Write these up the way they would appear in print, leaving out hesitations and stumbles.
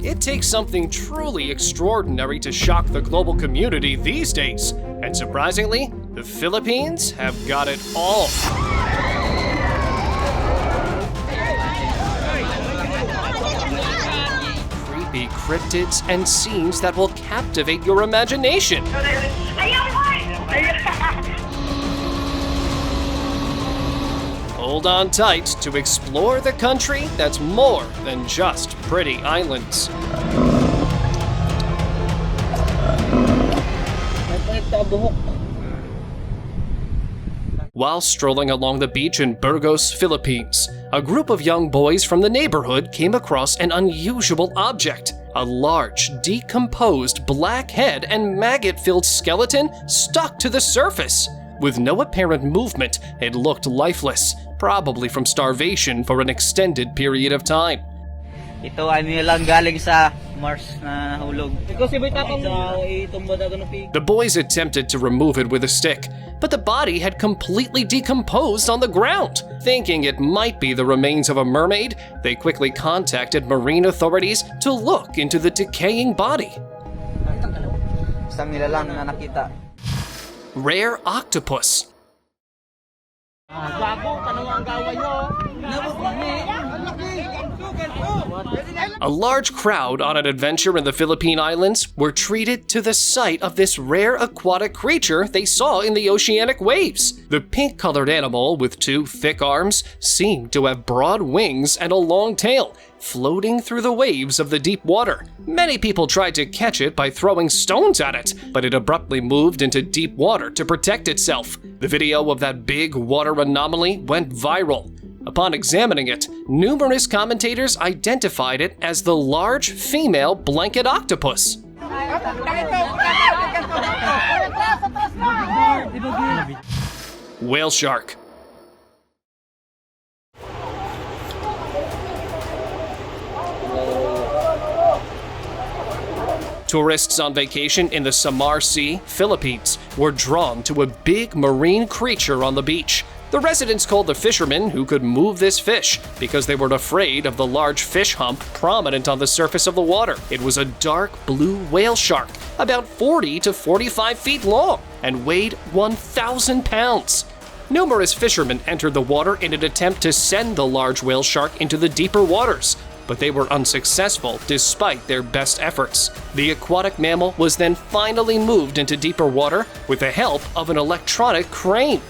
It takes something truly extraordinary to shock the global community these days, and surprisingly, the Philippines have got it all. Creepy cryptids and scenes that will captivate your imagination. Hold on tight to explore the country that's more than just pretty islands. While strolling along the beach in Burgos, Philippines, a group of young boys from the neighborhood came across an unusual object. A large, decomposed black head and maggot-filled skeleton stuck to the surface. With no apparent movement, it looked lifeless, probably from starvation for an extended period of time. Ito ay nilang galing sa Mars na nahulog. The boys attempted to remove it with a stick, but the body had completely decomposed on the ground. Thinking it might be the remains of a mermaid, they quickly contacted marine authorities to look into the decaying body. Isang nilalang na nakita. Rare octopus. A large crowd on an adventure in the Philippine Islands were treated to the sight of this rare aquatic creature they saw in the oceanic waves. The pink-colored animal with two thick arms seemed to have broad wings and a long tail, floating through the waves of the deep water. Many people tried to catch it by throwing stones at it, but it abruptly moved into deep water to protect itself. The video of that big water anomaly went viral. Upon examining it, numerous commentators identified it as the large female blanket octopus. Whale shark. Tourists on vacation in the Samar Sea, Philippines, were drawn to a big marine creature on the beach. The residents called the fishermen who could move this fish because they were afraid of the large fish hump prominent on the surface of the water. It was a dark blue whale shark, about 40 to 45 feet long, and weighed 1,000 pounds. Numerous fishermen entered the water in an attempt to send the large whale shark into the deeper waters, but they were unsuccessful despite their best efforts. The aquatic mammal was then finally moved into deeper water with the help of an electronic crane.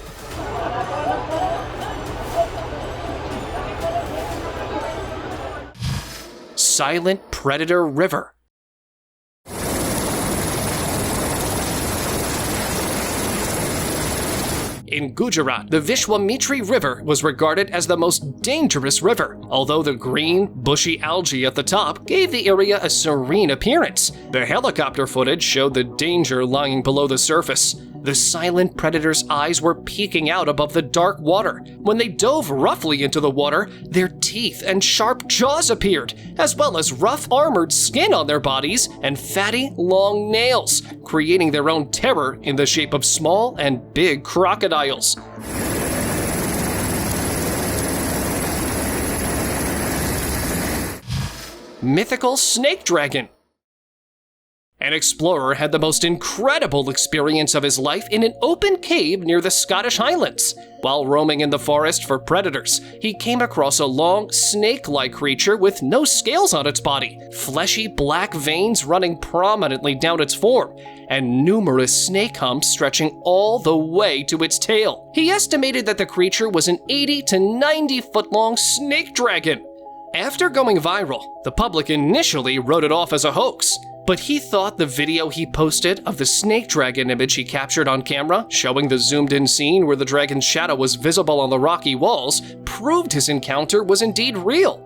Silent Predator River. In Gujarat, the Vishwamitri River was regarded as the most dangerous river, although the green, bushy algae at the top gave the area a serene appearance. The helicopter footage showed the danger lying below the surface. The silent predator's eyes were peeking out above the dark water. When they dove roughly into the water, their teeth and sharp jaws appeared, as well as rough armored skin on their bodies and fatty, long nails, creating their own terror in the shape of small and big crocodiles. Mythical snake dragon. An explorer had the most incredible experience of his life in an open cave near the Scottish Highlands. While roaming in the forest for predators, he came across a long, snake-like creature with no scales on its body, fleshy black veins running prominently down its form, and numerous snake humps stretching all the way to its tail. He estimated that the creature was an 80 to 90 foot long snake dragon. After going viral, the public initially wrote it off as a hoax. But he thought the video he posted of the snake dragon image he captured on camera, showing the zoomed-in scene where the dragon's shadow was visible on the rocky walls, proved his encounter was indeed real.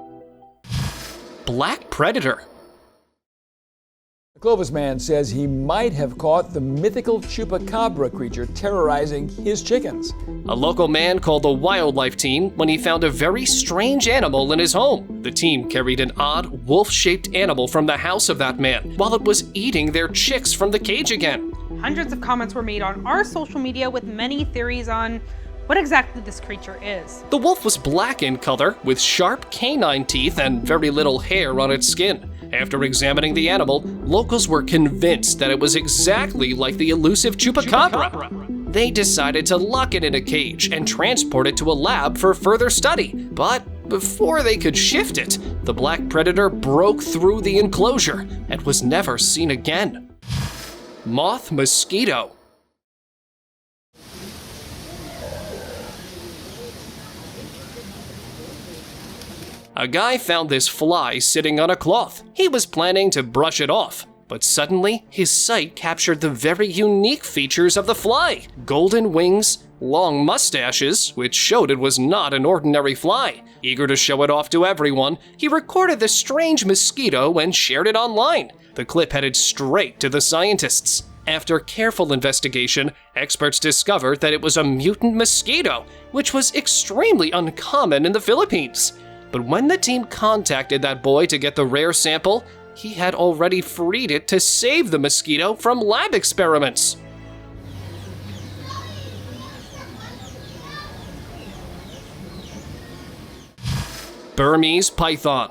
Black predator. The Clovis man says he might have caught the mythical Chupacabra creature terrorizing his chickens. A local man called the wildlife team when he found a very strange animal in his home. The team carried an odd, wolf-shaped animal from the house of that man while it was eating their chicks from the cage again. Hundreds of comments were made on our social media with many theories on what exactly this creature is. The wolf was black in color with sharp canine teeth and very little hair on its skin. After examining the animal, locals were convinced that it was exactly like the elusive Chupacabra. They decided to lock it in a cage and transport it to a lab for further study. But before they could shift it, the black predator broke through the enclosure and was never seen again. Moth mosquito. A guy found this fly sitting on a cloth. He was planning to brush it off, but suddenly his sight captured the very unique features of the fly. Golden wings, long mustaches, which showed it was not an ordinary fly. Eager to show it off to everyone, he recorded the strange mosquito and shared it online. The clip headed straight to the scientists. After careful investigation, experts discovered that it was a mutant mosquito, which was extremely uncommon in the Philippines. But when the team contacted that boy to get the rare sample, he had already freed it to save the mosquito from lab experiments. Burmese python.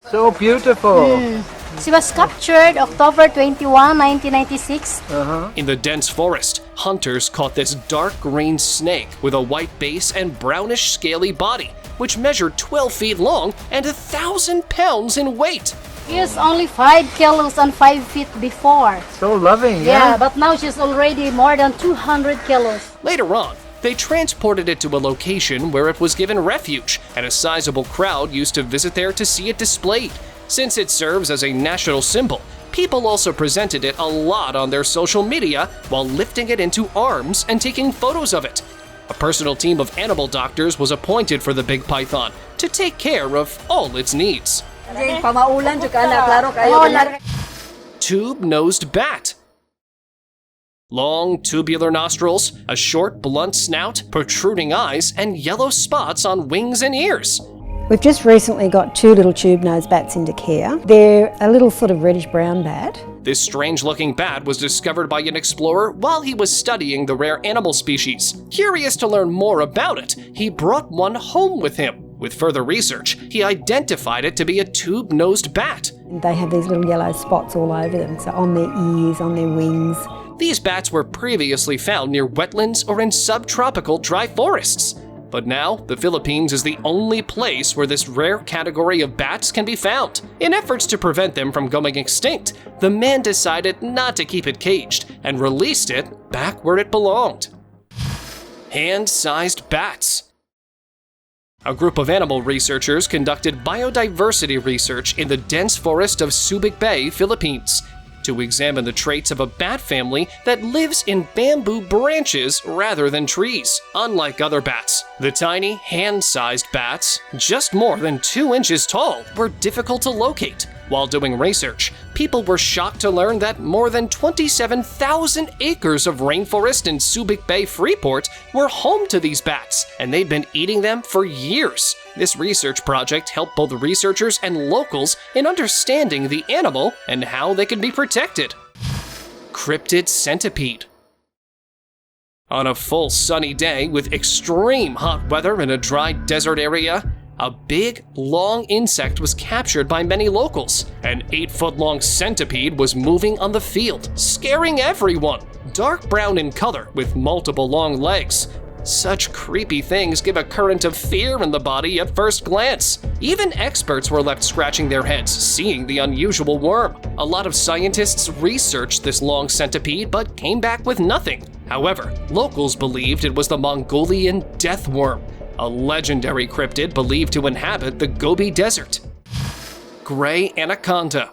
So beautiful. She was captured October 21, 1996. In the dense forest, hunters caught this dark green snake with a white base and brownish scaly body, which measured 12 feet long and 1,000 pounds in weight. She was only 5 kilos and 5 feet before. So loving, Yeah, but now she's already more than 200 kilos. Later on, they transported it to a location where it was given refuge, and a sizable crowd used to visit there to see it displayed. Since it serves as a national symbol, people also presented it a lot on their social media while lifting it into arms and taking photos of it. A personal team of animal doctors was appointed for the big python to take care of all its needs. Tube-nosed bat. Long, tubular nostrils, a short, blunt snout, protruding eyes, and yellow spots on wings and ears. We've just recently got 2 little tube-nosed bats into care. They're a little sort of reddish-brown bat. This strange-looking bat was discovered by an explorer while he was studying the rare animal species. Curious to learn more about it, he brought one home with him. With further research, he identified it to be a tube-nosed bat. They have these little yellow spots all over them, so on their ears, on their wings. These bats were previously found near wetlands or in subtropical dry forests. But now, the Philippines is the only place where this rare category of bats can be found. In efforts to prevent them from going extinct, the man decided not to keep it caged and released it back where it belonged. Hand-sized bats. A group of animal researchers conducted biodiversity research in the dense forest of Subic Bay, Philippines, to examine the traits of a bat family that lives in bamboo branches rather than trees. Unlike other bats, the tiny, hand-sized bats, just more than 2 inches tall, were difficult to locate. While doing research, people were shocked to learn that more than 27,000 acres of rainforest in Subic Bay, Freeport were home to these bats, and they'd been eating them for years. This research project helped both researchers and locals in understanding the animal and how they could be protected. Cryptid centipede. On a full sunny day with extreme hot weather in a dry desert area, a big, long insect was captured by many locals. An 8-foot-long centipede was moving on the field, scaring everyone. Dark brown in color with multiple long legs. Such creepy things give a current of fear in the body at first glance. Even experts were left scratching their heads, seeing the unusual worm. A lot of scientists researched this long centipede, but came back with nothing. However, locals believed it was the Mongolian deathworm, a legendary cryptid believed to inhabit the Gobi Desert. Gray anaconda.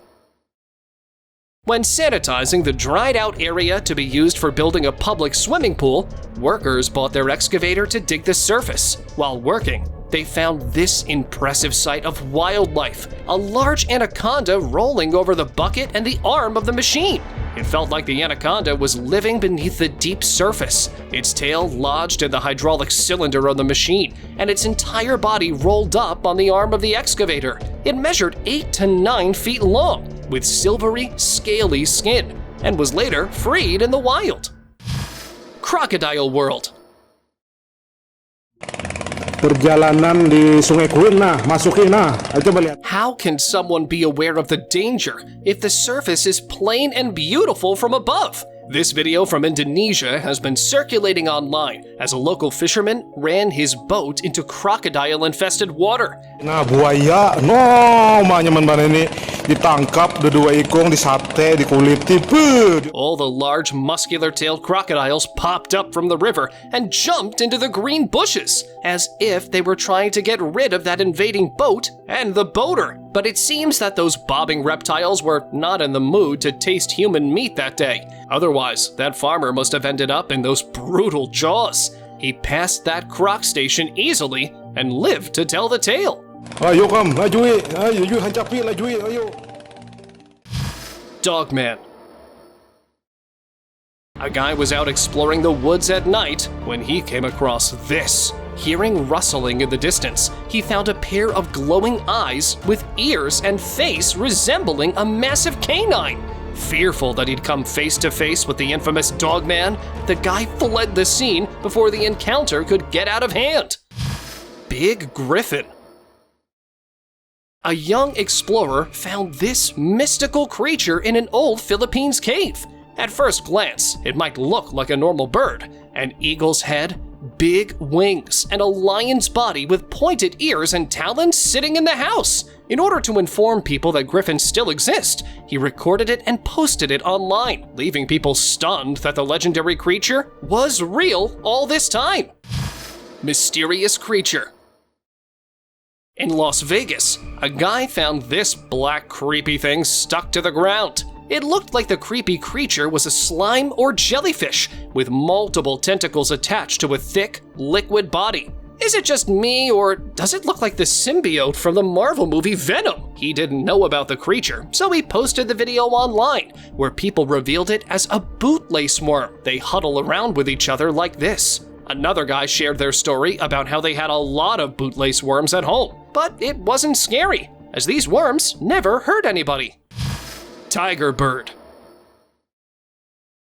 When sanitizing the dried out area to be used for building a public swimming pool, workers bought their excavator to dig the surface. While working, they found this impressive sight of wildlife, a large anaconda rolling over the bucket and the arm of the machine. It felt like the anaconda was living beneath the deep surface. Its tail lodged in the hydraulic cylinder of the machine, and its entire body rolled up on the arm of the excavator. It measured 8 to 9 feet long, with silvery, scaly skin, and was later freed in the wild. Crocodile world. Perjalanan di Sungai Kuin na, masukin na. Ayo coba lihat. How can someone be aware of the danger if the surface is plain and beautiful from above? This video from Indonesia has been circulating online as a local fisherman ran his boat into crocodile-infested water. Nah, buaya, no, manyaman ban ini ditangkap, dua ikung, disate, dikuliti, peuh. All the large muscular-tailed crocodiles popped up from the river and jumped into the green bushes, as if they were trying to get rid of that invading boat and the boater. But it seems that those bobbing reptiles were not in the mood to taste human meat that day. Otherwise, that farmer must have ended up in those brutal jaws. He passed that croc station easily and lived to tell the tale. Ayo kam, lajui, ayo hancapi, lajui, ayo. Dogman. A guy was out exploring the woods at night when he came across this. Hearing rustling in the distance, he found a pair of glowing eyes with ears and face resembling a massive canine. Fearful that he'd come face to face with the infamous Dogman, the guy fled the scene before the encounter could get out of hand. Big Griffin. A young explorer found this mystical creature in an old Philippines cave. At first glance, it might look like a normal bird, an eagle's head, big wings, and a lion's body with pointed ears and talons sitting in the house. In order to inform people that griffins still exist, he recorded it and posted it online, leaving people stunned that the legendary creature was real all this time. Mysterious creature. In Las Vegas, a guy found this black creepy thing stuck to the ground. It looked like the creepy creature was a slime or jellyfish with multiple tentacles attached to a thick, liquid body. Is it just me, or does it look like the symbiote from the Marvel movie Venom? He didn't know about the creature, so he posted the video online, where people revealed it as a bootlace worm. They huddle around with each other like this. Another guy shared their story about how they had a lot of bootlace worms at home, but it wasn't scary, as these worms never hurt anybody. Tiger bird.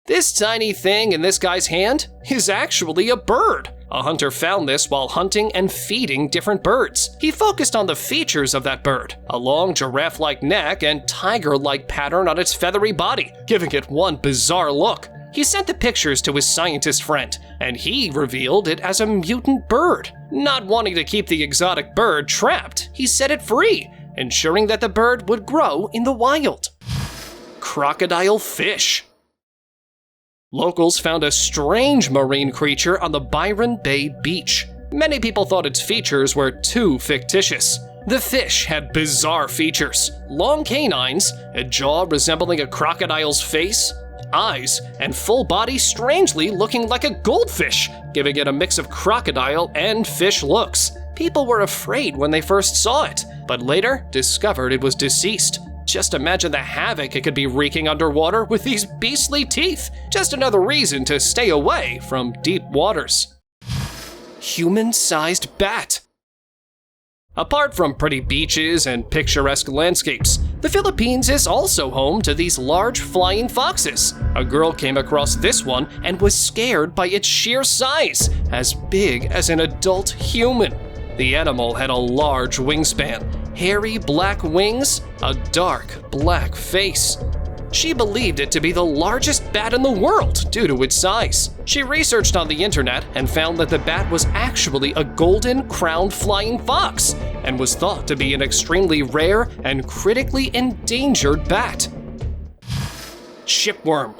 This tiny thing in this guy's hand is actually a bird. A hunter found this while hunting and feeding different birds. He focused on the features of that bird, a long giraffe-like neck and tiger-like pattern on its feathery body, giving it one bizarre look. He sent the pictures to his scientist friend, and he revealed it as a mutant bird. Not wanting to keep the exotic bird trapped, he set it free, ensuring that the bird would grow in the wild. Crocodile-fish. Locals found a strange marine creature on the Byron Bay beach. Many people thought its features were too fictitious. The fish had bizarre features: long canines, a jaw resembling a crocodile's face, eyes, and full body strangely looking like a goldfish, giving it a mix of crocodile and fish looks. People were afraid when they first saw it, but later discovered it was deceased. Just imagine the havoc it could be wreaking underwater with these beastly teeth. Just another reason to stay away from deep waters. Human-sized bat. Apart from pretty beaches and picturesque landscapes, the Philippines is also home to these large flying foxes. A girl came across this one and was scared by its sheer size, as big as an adult human. The animal had a large wingspan, hairy black wings, a dark black face. She believed it to be the largest bat in the world due to its size. She researched on the internet and found that the bat was actually a golden crowned flying fox and was thought to be an extremely rare and critically endangered bat. Shipworm.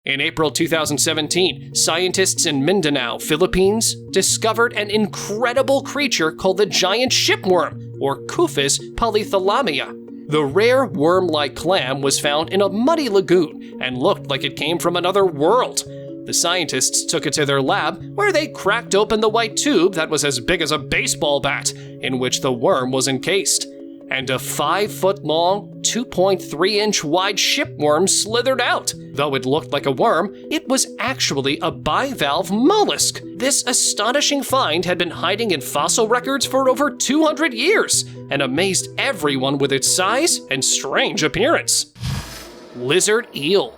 In April 2017, scientists in Mindanao, Philippines, discovered an incredible creature called the giant shipworm, or Cuphis polythalamia. The rare worm-like clam was found in a muddy lagoon and looked like it came from another world. The scientists took it to their lab, where they cracked open the white tube that was as big as a baseball bat, in which the worm was encased. And a 5-foot-long, 2.3-inch wide shipworm slithered out. Though it looked like a worm, it was actually a bivalve mollusk. This astonishing find had been hiding in fossil records for over 200 years and amazed everyone with its size and strange appearance. Lizard eel.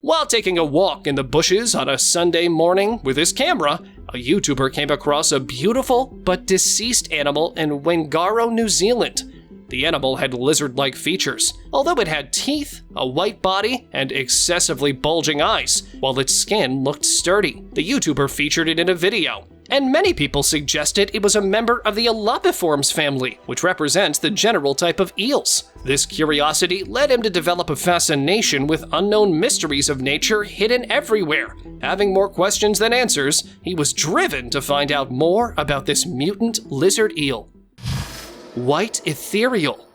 While taking a walk in the bushes on a Sunday morning with his camera, a YouTuber came across a beautiful but deceased animal in Wangaro, New Zealand. The animal had lizard-like features, although it had teeth, a white body, and excessively bulging eyes, while its skin looked sturdy. The YouTuber featured it in a video, and many people suggested it was a member of the Elapiformes family, which represents the general type of eels. This curiosity led him to develop a fascination with unknown mysteries of nature hidden everywhere. Having more questions than answers, he was driven to find out more about this mutant lizard eel. White ethereal.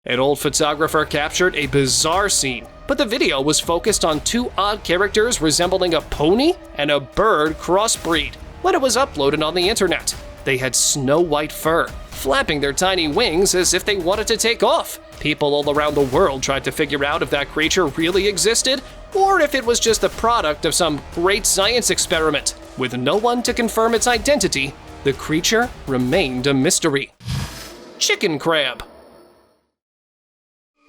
An old photographer captured a bizarre scene, but the video was focused on two odd characters resembling a pony and a bird crossbreed. When it was uploaded on the internet, they had snow-white fur, flapping their tiny wings as if they wanted to take off. People all around the world tried to figure out if that creature really existed, or if it was just the product of some great science experiment. With no one to confirm its identity, the creature remained a mystery. Chicken crab.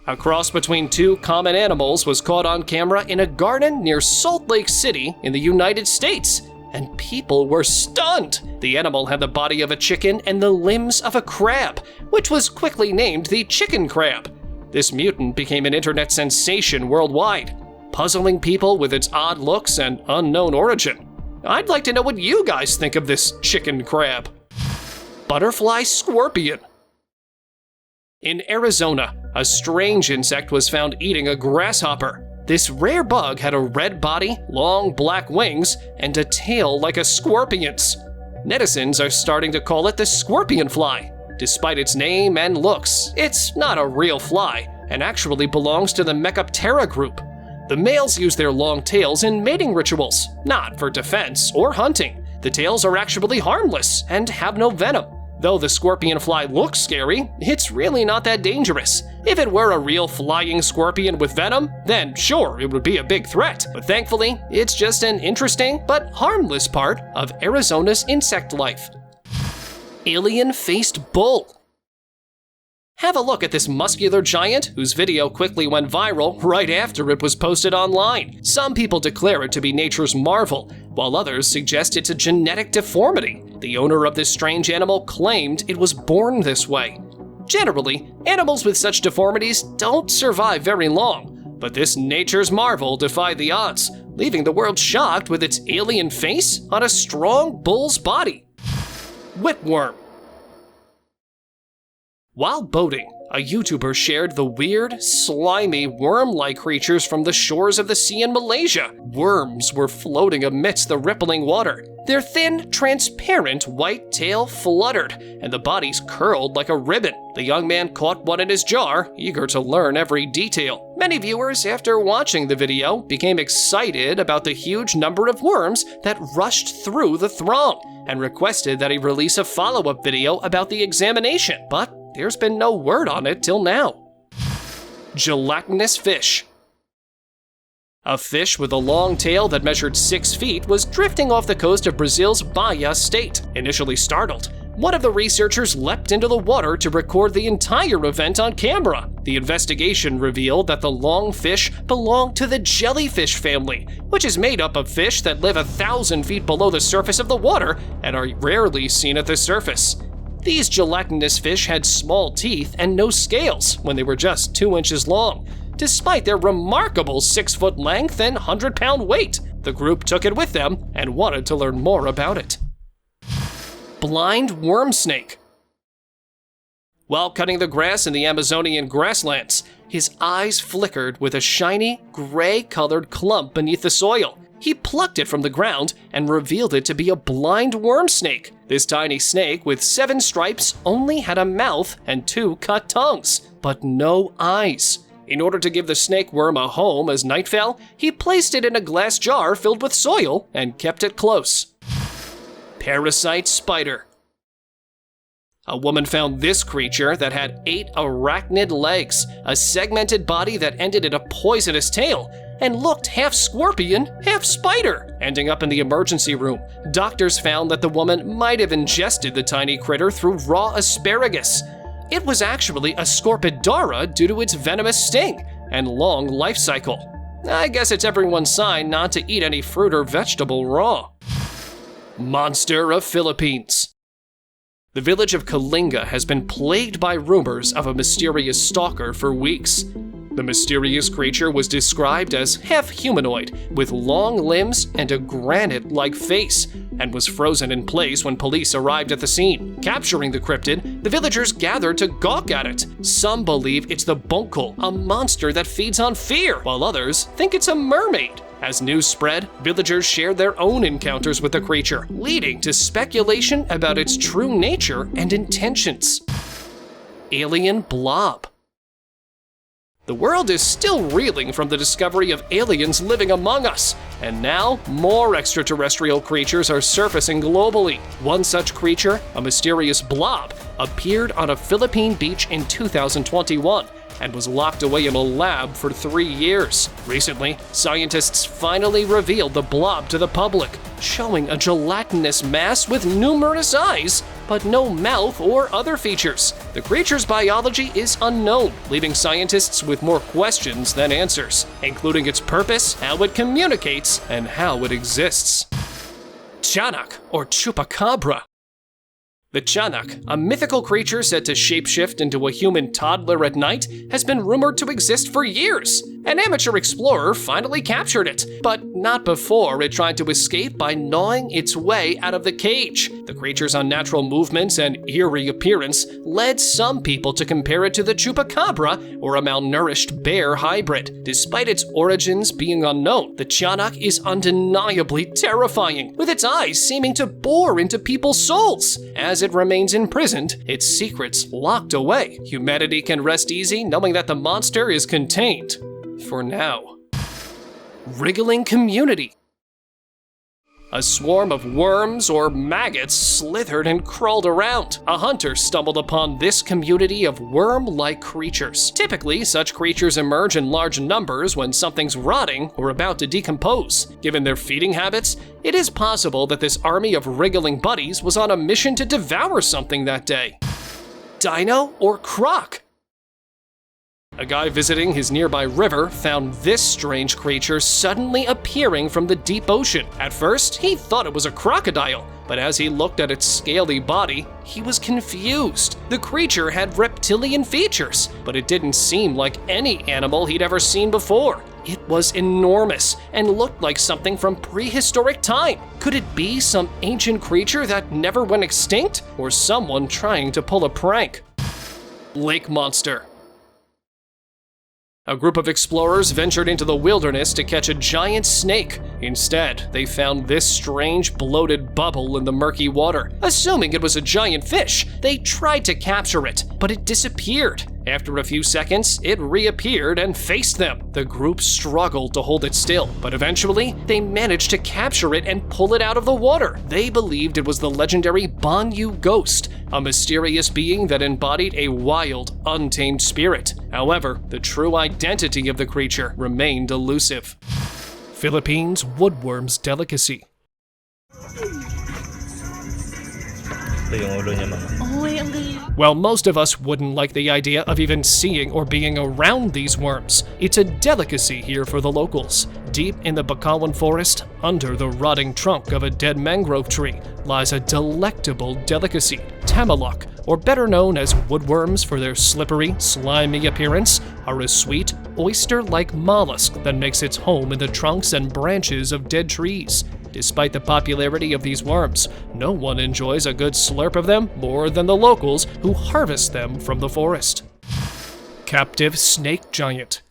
A cross between two common animals was caught on camera in a garden near Salt Lake City in the United States, and people were stunned. The animal had the body of a chicken and the limbs of a crab, which was quickly named the chicken crab. This mutant became an internet sensation worldwide, puzzling people with its odd looks and unknown origin. I'd like to know what you guys think of this chicken crab. Butterfly scorpion. In Arizona, a strange insect was found eating a grasshopper. This rare bug had a red body, long black wings, and a tail like a scorpion's. Netizens are starting to call it the scorpion fly. Despite its name and looks, it's not a real fly and actually belongs to the Mecoptera group. The males use their long tails in mating rituals, not for defense or hunting. The tails are actually harmless and have no venom. Though the scorpion fly looks scary, it's really not that dangerous. If it were a real flying scorpion with venom, then sure, it would be a big threat. But thankfully, it's just an interesting but harmless part of Arizona's insect life. Alien-faced bull. Have a look at this muscular giant whose video quickly went viral right after it was posted online. Some people declare it to be nature's marvel, while others suggest it's a genetic deformity. The owner of this strange animal claimed it was born this way. Generally, animals with such deformities don't survive very long, but this nature's marvel defied the odds, leaving the world shocked with its alien face on a strong bull's body. Whipworm. While boating, a YouTuber shared the weird, slimy, worm-like creatures from the shores of the sea in Malaysia. Worms were floating amidst the rippling water. Their thin, transparent white tail fluttered, and the bodies curled like a ribbon. The young man caught one in his jar, eager to learn every detail. Many viewers, after watching the video, became excited about the huge number of worms that rushed through the throng, and requested that he release a follow-up video about the examination, but there's been no word on it till now. Gelatinous fish. A fish with a long tail that measured 6 feet was drifting off the coast of Brazil's Bahia state. Initially startled, one of the researchers leapt into the water to record the entire event on camera. The investigation revealed that the long fish belonged to the jellyfish family, which is made up of fish that live 1,000 feet below the surface of the water and are rarely seen at the surface. These gelatinous fish had small teeth and no scales when they were just 2 inches long. Despite their remarkable 6-foot length and 100-pound weight, the group took it with them and wanted to learn more about it. Blind worm snake. While cutting the grass in the Amazonian grasslands, his eyes flickered with a shiny, gray-colored clump beneath the soil. He plucked it from the ground and revealed it to be a blind worm snake. This tiny snake with 7 stripes only had a mouth and 2 cut tongues, but no eyes. In order to give the snake worm a home as night fell, he placed it in a glass jar filled with soil and kept it close. Parasite spider. A woman found this creature that had 8 arachnid legs, a segmented body that ended in a poisonous tail, and looked half scorpion, half spider. Ending up in the emergency room, doctors found that the woman might have ingested the tiny critter through raw asparagus. It was actually a Scorpidara due to its venomous sting and long life cycle. I guess it's everyone's sign not to eat any fruit or vegetable raw. Monster of Philippines. The village of Kalinga has been plagued by rumors of a mysterious stalker for weeks. The mysterious creature was described as half-humanoid, with long limbs and a granite-like face, and was frozen in place when police arrived at the scene. Capturing the cryptid, the villagers gathered to gawk at it. Some believe it's the Bonkol, a monster that feeds on fear, while others think it's a mermaid. As news spread, villagers shared their own encounters with the creature, leading to speculation about its true nature and intentions. Alien blob. The world is still reeling from the discovery of aliens living among us, and now more extraterrestrial creatures are surfacing globally. One such creature, a mysterious blob, appeared on a Philippine beach in 2021 and was locked away in a lab for 3 years. Recently, scientists finally revealed the blob to the public, showing a gelatinous mass with numerous eyes, but no mouth or other features. The creature's biology is unknown, leaving scientists with more questions than answers, including its purpose, how it communicates, and how it exists. Chanak, or Chupacabra. The Chanak, a mythical creature said to shapeshift into a human toddler at night, has been rumored to exist for years. An amateur explorer finally captured it, but not before it tried to escape by gnawing its way out of the cage. The creature's unnatural movements and eerie appearance led some people to compare it to the Chupacabra, or a malnourished bear hybrid. Despite its origins being unknown, the Chanak is undeniably terrifying, with its eyes seeming to bore into people's souls. As it remains imprisoned, its secrets locked away. Humanity can rest easy knowing that the monster is contained. For now. Wriggling community. A swarm of worms or maggots slithered and crawled around. A hunter stumbled upon this community of worm-like creatures. Typically, such creatures emerge in large numbers when something's rotting or about to decompose. Given their feeding habits, it is possible that this army of wriggling buddies was on a mission to devour something that day. Dino or Croc? A guy visiting his nearby river found this strange creature suddenly appearing from the deep ocean. At first, he thought it was a crocodile, but as he looked at its scaly body, he was confused. The creature had reptilian features, but it didn't seem like any animal he'd ever seen before. It was enormous and looked like something from prehistoric time. Could it be some ancient creature that never went extinct, or someone trying to pull a prank? Lake monster. A group of explorers ventured into the wilderness to catch a giant snake. Instead, they found this strange, bloated bubble in the murky water. Assuming it was a giant fish, they tried to capture it, but it disappeared. After a few seconds, it reappeared and faced them. The group struggled to hold it still, but eventually, they managed to capture it and pull it out of the water. They believed it was the legendary Banyu ghost, a mysterious being that embodied a wild, untamed spirit. However, the true identity of the creature remained elusive. Philippines woodworm's delicacy. While most of us wouldn't like the idea of even seeing or being around these worms, it's a delicacy here for the locals. Deep in the Bakawan forest, under the rotting trunk of a dead mangrove tree, lies a delectable delicacy, tamalak, or better known as woodworms for their slippery, slimy appearance, are a sweet, oyster-like mollusk that makes its home in the trunks and branches of dead trees. Despite the popularity of these worms, no one enjoys a good slurp of them more than the locals who harvest them from the forest. Captive snake giant.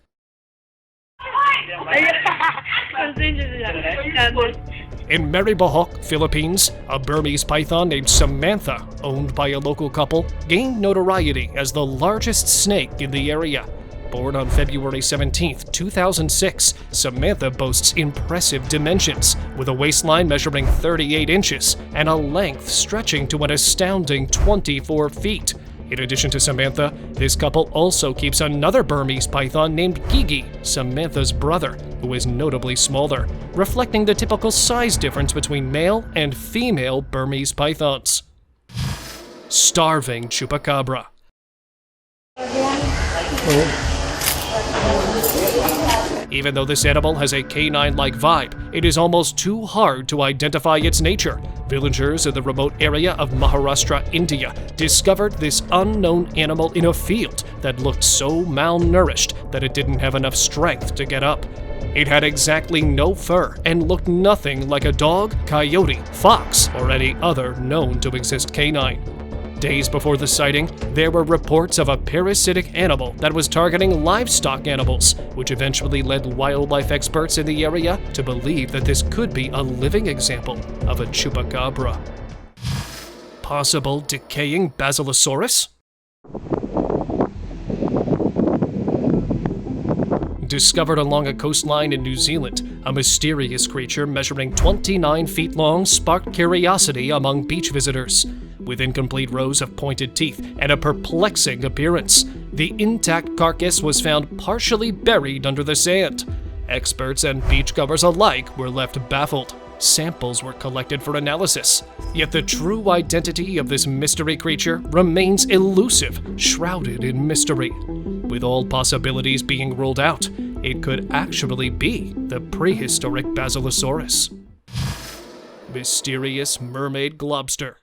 In Maribahok, Philippines, a Burmese python named Samantha, owned by a local couple, gained notoriety as the largest snake in the area. Born on February 17, 2006, Samantha boasts impressive dimensions, with a waistline measuring 38 inches and a length stretching to an astounding 24 feet. In addition to Samantha, this couple also keeps another Burmese python named Gigi, Samantha's brother, who is notably smaller, reflecting the typical size difference between male and female Burmese pythons. Starving Chupacabra. Even though this animal has a canine-like vibe, it is almost too hard to identify its nature. Villagers in the remote area of Maharashtra, India, discovered this unknown animal in a field that looked so malnourished that it didn't have enough strength to get up. It had exactly no fur and looked nothing like a dog, coyote, fox, or any other known to exist canine. Days before the sighting, there were reports of a parasitic animal that was targeting livestock animals, which eventually led wildlife experts in the area to believe that this could be a living example of a Chupacabra. Possible decaying Basilosaurus? Discovered along a coastline in New Zealand, a mysterious creature measuring 29 feet long sparked curiosity among beach visitors. With incomplete rows of pointed teeth and a perplexing appearance, the intact carcass was found partially buried under the sand. Experts and beachgoers alike were left baffled. Samples were collected for analysis, yet the true identity of this mystery creature remains elusive, shrouded in mystery. With all possibilities being ruled out, it could actually be the prehistoric Basilosaurus. Mysterious mermaid globster.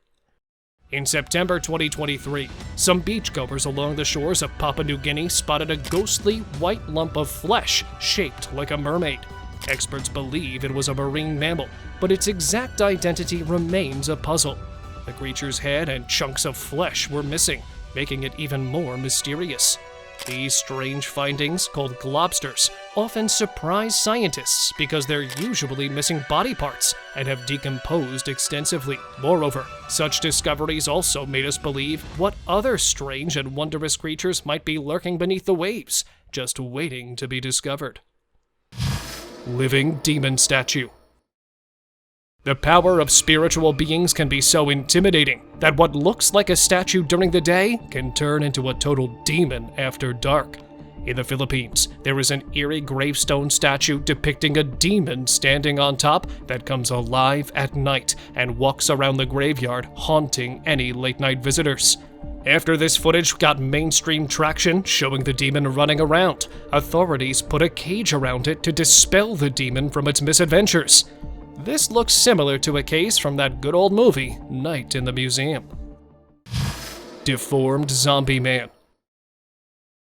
In September 2023, some beachgoers along the shores of Papua New Guinea spotted a ghostly white lump of flesh shaped like a mermaid. Experts believe it was a marine mammal, but its exact identity remains a puzzle. The creature's head and chunks of flesh were missing, making it even more mysterious. These strange findings, called globsters, often surprise scientists because they're usually missing body parts and have decomposed extensively. Moreover, such discoveries also made us believe what other strange and wondrous creatures might be lurking beneath the waves, just waiting to be discovered. Living demon statue. The power of spiritual beings can be so intimidating that what looks like a statue during the day can turn into a total demon after dark. In the Philippines, there is an eerie gravestone statue depicting a demon standing on top that comes alive at night and walks around the graveyard, haunting any late-night visitors. After this footage got mainstream traction, showing the demon running around, authorities put a cage around it to dispel the demon from its misadventures. This looks similar to a case from that good old movie, Night in the Museum. Deformed zombie man.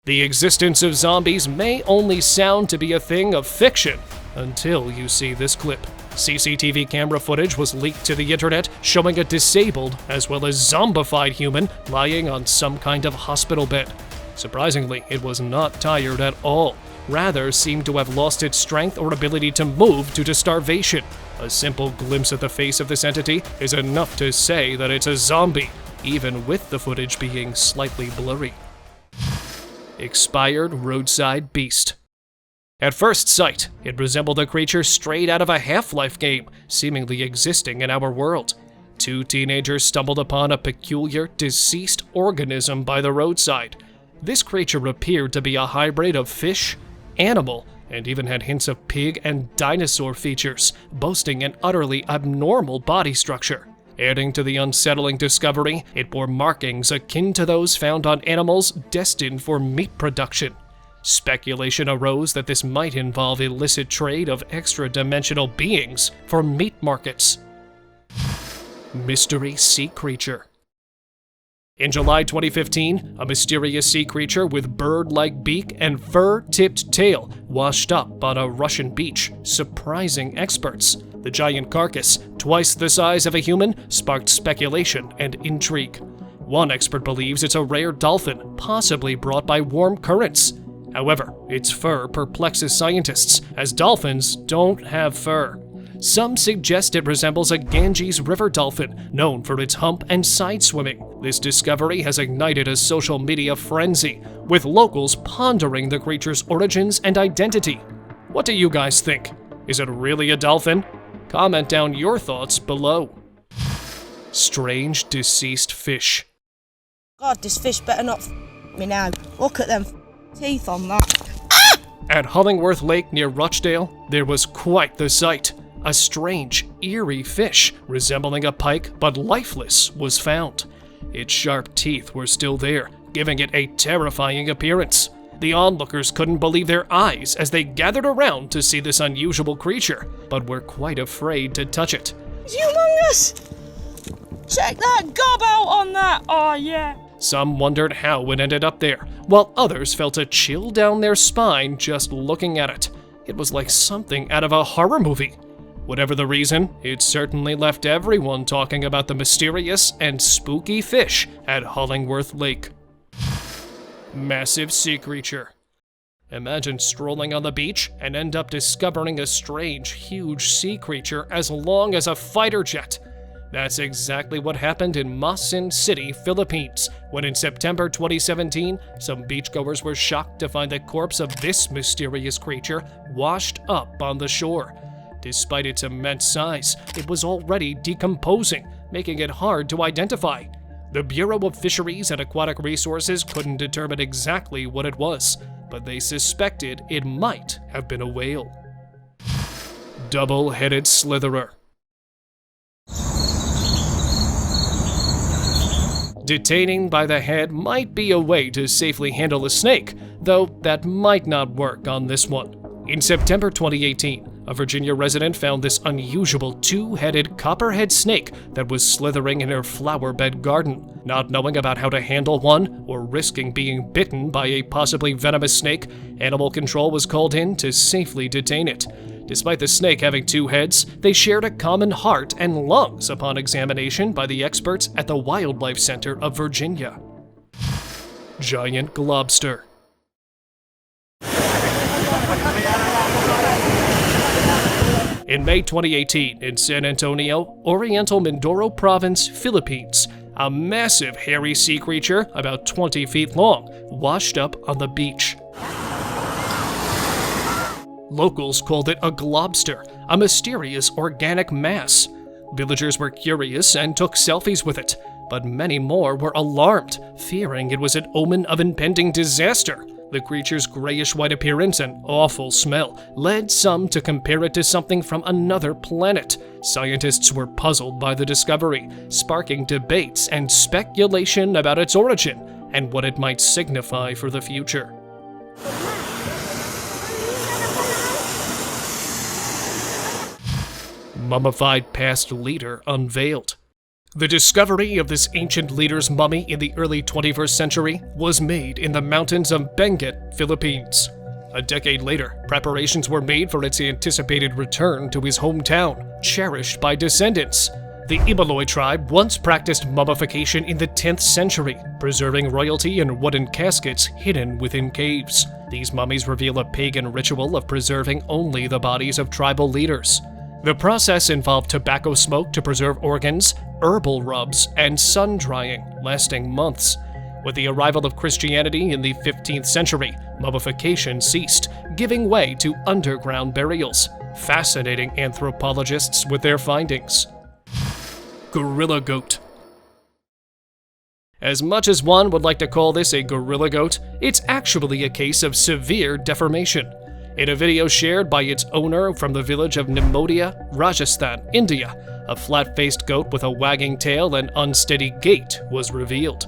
The existence of zombies may only sound to be a thing of fiction until you see this clip. CCTV camera footage was leaked to the internet showing a disabled as well as zombified human lying on some kind of hospital bed. Surprisingly, it was not tired at all, rather seemed to have lost its strength or ability to move due to starvation. A simple glimpse at the face of this entity is enough to say that it's a zombie, even with the footage being slightly blurry. Expired roadside beast. At first sight, it resembled a creature straight out of a Half-Life game, seemingly existing in our world. Two teenagers stumbled upon a peculiar, deceased organism by the roadside. This creature appeared to be a hybrid of fish, animal, and even had hints of pig and dinosaur features, boasting an utterly abnormal body structure. Adding to the unsettling discovery, it bore markings akin to those found on animals destined for meat production. Speculation arose that this might involve illicit trade of extra-dimensional beings for meat markets. Mystery sea creature. In July 2015, a mysterious sea creature with bird-like beak and fur-tipped tail washed up on a Russian beach, surprising experts. The giant carcass, twice the size of a human, sparked speculation and intrigue. One expert believes it's a rare dolphin, possibly brought by warm currents. However, its fur perplexes scientists, as dolphins don't have fur. Some suggest it resembles a Ganges river dolphin, known for its hump and side swimming. This discovery has ignited a social media frenzy, with locals pondering the creature's origins and identity. What do you guys think? Is it really a dolphin? Comment down your thoughts below. Strange deceased fish. God, this fish better not me now. Look at them teeth on that. At Hollingworth Lake near Rochdale, there was quite the sight. A strange, eerie fish, resembling a pike but lifeless, was found. Its sharp teeth were still there, giving it a terrifying appearance. The onlookers couldn't believe their eyes as they gathered around to see this unusual creature, but were quite afraid to touch it. It's humongous! Check that gob out on that! Oh, yeah. Some wondered how it ended up there, while others felt a chill down their spine just looking at it. It was like something out of a horror movie. Whatever the reason, it certainly left everyone talking about the mysterious and spooky fish at Hollingworth Lake. Massive sea creature. Imagine strolling on the beach and end up discovering a strange, huge sea creature as long as a fighter jet. That's exactly what happened in Mutant City, Philippines, when in September 2017, some beachgoers were shocked to find the corpse of this mysterious creature washed up on the shore. Despite its immense size, it was already decomposing, making it hard to identify. The Bureau of Fisheries and Aquatic Resources couldn't determine exactly what it was, but they suspected it might have been a whale. Double-headed slitherer. Detaining by the head might be a way to safely handle a snake, though that might not work on this one. In September 2018, a Virginia resident found this unusual two-headed copperhead snake that was slithering in her flower bed garden. Not knowing about how to handle one, or risking being bitten by a possibly venomous snake, animal control was called in to safely detain it. Despite the snake having two heads, they shared a common heart and lungs upon examination by the experts at the Wildlife Center of Virginia. Giant globster. In May 2018, in San Antonio, Oriental Mindoro Province, Philippines, a massive hairy sea creature, about 20 feet long, washed up on the beach. Locals called it a globster, a mysterious organic mass. Villagers were curious and took selfies with it, but many more were alarmed, fearing it was an omen of impending disaster. The creature's grayish-white appearance and awful smell led some to compare it to something from another planet. Scientists were puzzled by the discovery, sparking debates and speculation about its origin and what it might signify for the future. Mummified past leader unveiled. The discovery of this ancient leader's mummy in the early 21st century was made in the mountains of Benguet, Philippines. A decade later, preparations were made for its anticipated return to his hometown, cherished by descendants. The Ibaloy tribe once practiced mummification in the 10th century, preserving royalty in wooden caskets hidden within caves. These mummies reveal a pagan ritual of preserving only the bodies of tribal leaders. The process involved tobacco smoke to preserve organs, herbal rubs, and sun drying, lasting months. With the arrival of Christianity in the 15th century, mummification ceased, giving way to underground burials, fascinating anthropologists with their findings. Gorilla goat. As much as one would like to call this a gorilla goat, it's actually a case of severe deformation. In a video shared by its owner from the village of Nemodia, Rajasthan, India, a flat-faced goat with a wagging tail and unsteady gait was revealed.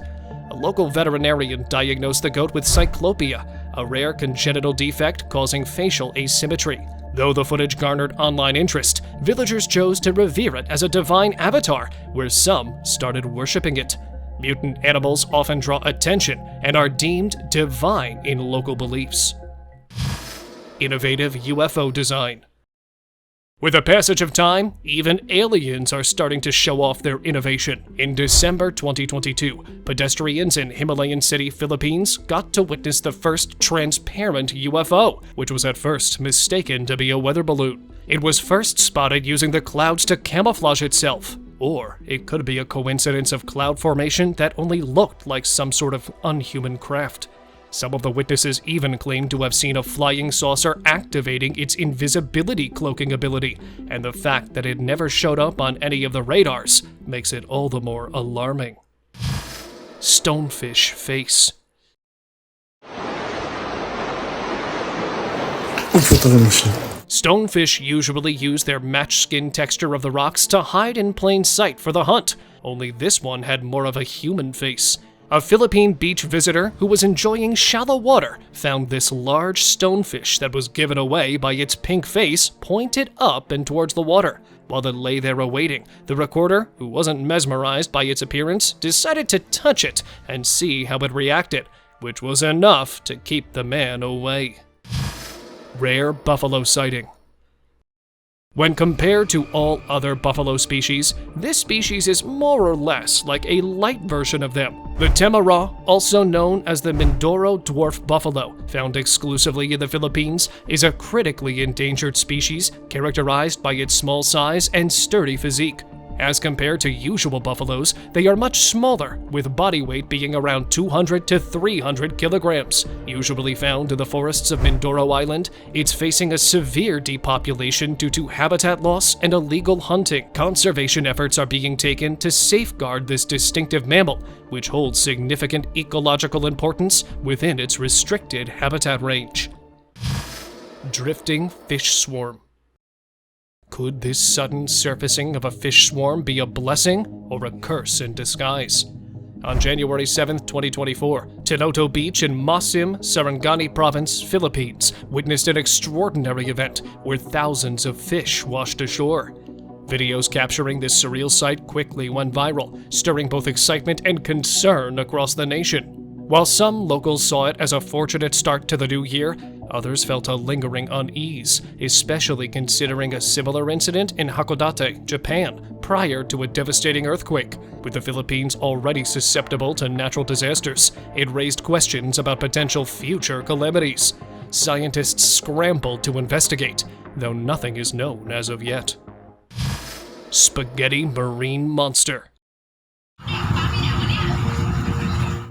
A local veterinarian diagnosed the goat with cyclopia, a rare congenital defect causing facial asymmetry. Though the footage garnered online interest, villagers chose to revere it as a divine avatar, where some started worshipping it. Mutant animals often draw attention and are deemed divine in local beliefs. Innovative UFO design. With the passage of time, even aliens are starting to show off their innovation. In December 2022, pedestrians in Himalayan City, Philippines, got to witness the first transparent UFO, which was at first mistaken to be a weather balloon. It was first spotted using the clouds to camouflage itself, or it could be a coincidence of cloud formation that only looked like some sort of unhuman craft. Some of the witnesses even claimed to have seen a flying saucer activating its invisibility cloaking ability, and the fact that it never showed up on any of the radars makes it all the more alarming. Stonefish face. Stonefish usually use their matched skin texture of the rocks to hide in plain sight for the hunt, only this one had more of a human face. A Philippine beach visitor who was enjoying shallow water found this large stonefish that was given away by its pink face pointed up and towards the water. While it lay there awaiting, the recorder, who wasn't mesmerized by its appearance, decided to touch it and see how it reacted, which was enough to keep the man away. Rare buffalo sighting. When compared to all other buffalo species, this species is more or less like a light version of them. The Temara, also known as the Mindoro dwarf buffalo, found exclusively in the Philippines, is a critically endangered species characterized by its small size and sturdy physique. As compared to usual buffaloes, they are much smaller, with body weight being around 200 to 300 kilograms. Usually found in the forests of Mindoro Island, it's facing a severe depopulation due to habitat loss and illegal hunting. Conservation efforts are being taken to safeguard this distinctive mammal, which holds significant ecological importance within its restricted habitat range. Drifting fish swarm. Could this sudden surfacing of a fish swarm be a blessing or a curse in disguise? On January 7, 2024, Tinoto Beach in Masim, Sarangani Province, Philippines, witnessed an extraordinary event where thousands of fish washed ashore. Videos capturing this surreal sight quickly went viral, stirring both excitement and concern across the nation. While some locals saw it as a fortunate start to the new year, others felt a lingering unease, especially considering a similar incident in Hakodate, Japan, prior to a devastating earthquake. With the Philippines already susceptible to natural disasters, it raised questions about potential future calamities. Scientists scrambled to investigate, though nothing is known as of yet. Spaghetti marine monster.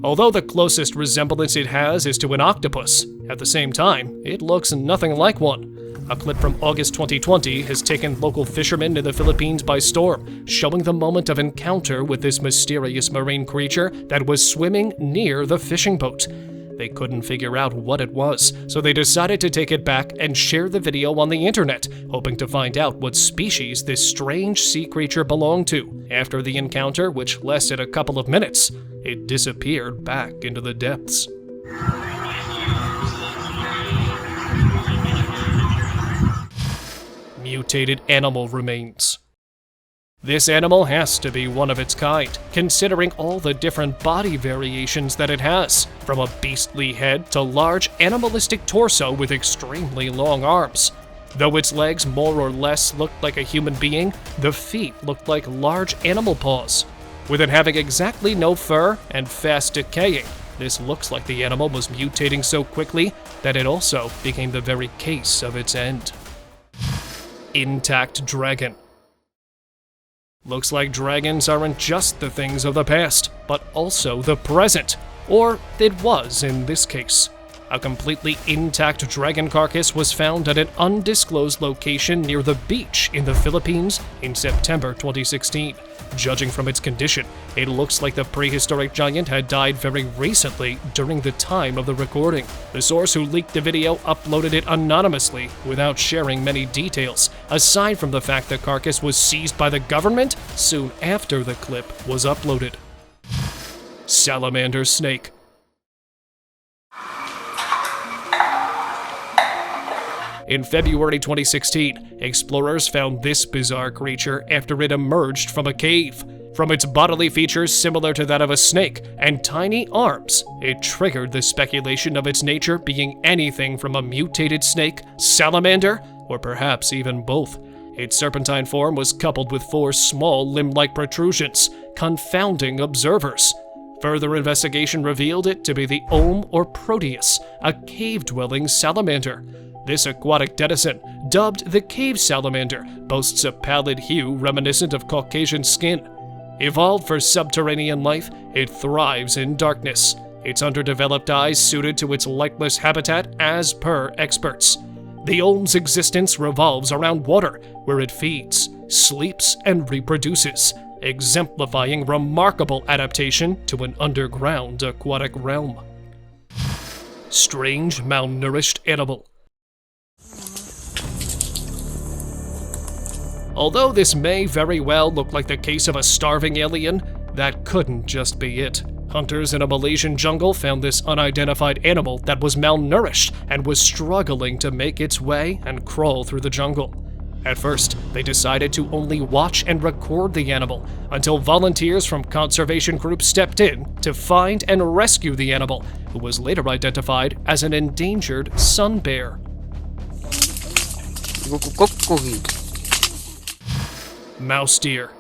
Although the closest resemblance it has is to an octopus, at the same time, it looks nothing like one. A clip from August 2020 has taken local fishermen in the Philippines by storm, showing the moment of encounter with this mysterious marine creature that was swimming near the fishing boat. They couldn't figure out what it was, so they decided to take it back and share the video on the internet, hoping to find out what species this strange sea creature belonged to. After the encounter, which lasted a couple of minutes, it disappeared back into the depths. Mutated animal remains. This animal has to be one of its kind, considering all the different body variations that it has, from a beastly head to large animalistic torso with extremely long arms. Though its legs more or less looked like a human being, the feet looked like large animal paws. With it having exactly no fur and fast decaying, this looks like the animal was mutating so quickly that it also became the very case of its end. Intact dragon. Looks like dragons aren't just the things of the past, but also the present. Or it was in this case. A completely intact dragon carcass was found at an undisclosed location near the beach in the Philippines in September 2016. Judging from its condition, it looks like the prehistoric giant had died very recently during the time of the recording. The source who leaked the video uploaded it anonymously without sharing many details, aside from the fact the carcass was seized by the government soon after the clip was uploaded. Salamander snake. In February 2016, explorers found this bizarre creature after it emerged from a cave. From its bodily features similar to that of a snake and tiny arms, it triggered the speculation of its nature being anything from a mutated snake, salamander, or perhaps even both. Its serpentine form was coupled with 4 small limb-like protrusions, confounding observers. Further investigation revealed it to be the Ohm or Proteus, a cave-dwelling salamander. This aquatic denizen, dubbed the cave salamander, boasts a pallid hue reminiscent of Caucasian skin. Evolved for subterranean life, it thrives in darkness, its underdeveloped eyes suited to its lightless habitat as per experts. The Ohm's existence revolves around water, where it feeds, sleeps, and reproduces, exemplifying remarkable adaptation to an underground aquatic realm. Strange malnourished animal. Although this may very well look like the case of a starving alien, that couldn't just be it. Hunters in a Malaysian jungle found this unidentified animal that was malnourished and was struggling to make its way and crawl through the jungle. At first, they decided to only watch and record the animal until volunteers from conservation groups stepped in to find and rescue the animal, who was later identified as an endangered sun bear. Mouse deer.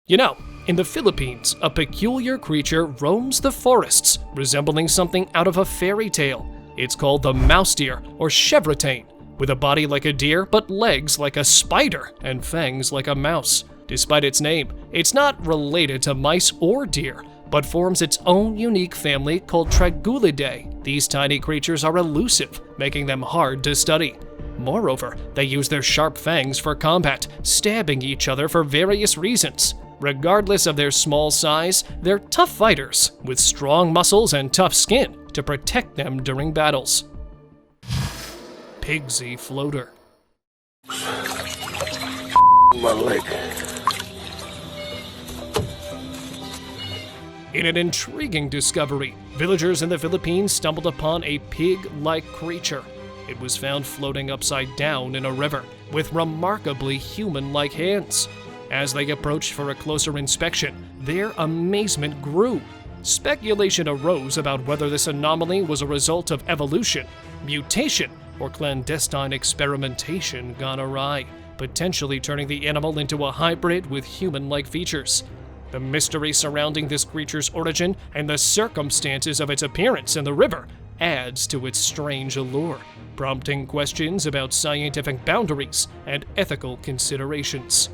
You know, in the Philippines, a peculiar creature roams the forests, resembling something out of a fairy tale. It's called the mouse deer, or chevrotain, with a body like a deer but legs like a spider and fangs like a mouse. Despite its name, it's not related to mice or deer, but forms its own unique family called Tragulidae. These tiny creatures are elusive, making them hard to study. Moreover, they use their sharp fangs for combat, stabbing each other for various reasons. Regardless of their small size, they're tough fighters, with strong muscles and tough skin to protect them during battles. Pigsy floater. My leg. In an intriguing discovery, villagers in the Philippines stumbled upon a pig-like creature. It was found floating upside down in a river, with remarkably human-like hands. As they approached for a closer inspection, their amazement grew. Speculation arose about whether this anomaly was a result of evolution, mutation, or clandestine experimentation gone awry, potentially turning the animal into a hybrid with human-like features. The mystery surrounding this creature's origin and the circumstances of its appearance in the river adds to its strange allure, prompting questions about scientific boundaries and ethical considerations.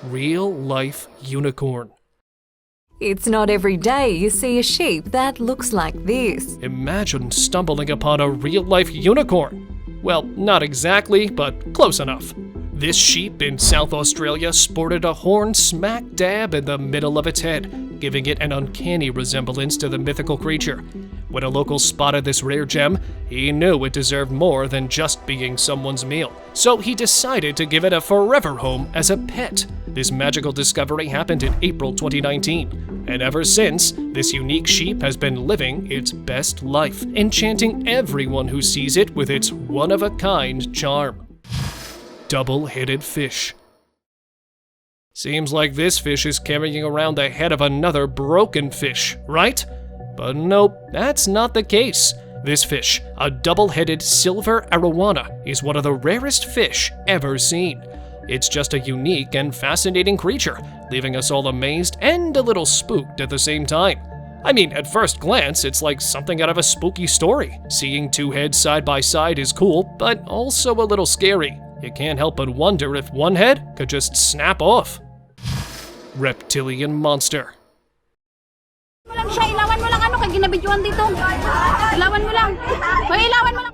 Real-life unicorn. It's not every day you see a sheep that looks like this. Imagine stumbling upon a real-life unicorn. Well, not exactly, but close enough. This sheep in South Australia sported a horn smack dab in the middle of its head, giving it an uncanny resemblance to the mythical creature. When a local spotted this rare gem, he knew it deserved more than just being someone's meal, so he decided to give it a forever home as a pet. This magical discovery happened in April 2019, and ever since, this unique sheep has been living its best life, enchanting everyone who sees it with its one-of-a-kind charm. Double-headed fish. Seems like this fish is carrying around the head of another broken fish, right? But nope, that's not the case. This fish, a double-headed silver arowana, is one of the rarest fish ever seen. It's just a unique and fascinating creature, leaving us all amazed and a little spooked at the same time. I mean, at first glance, it's like something out of a spooky story. Seeing two heads side by side is cool, but also a little scary. You can't help but wonder if one head could just snap off. Reptilian monster.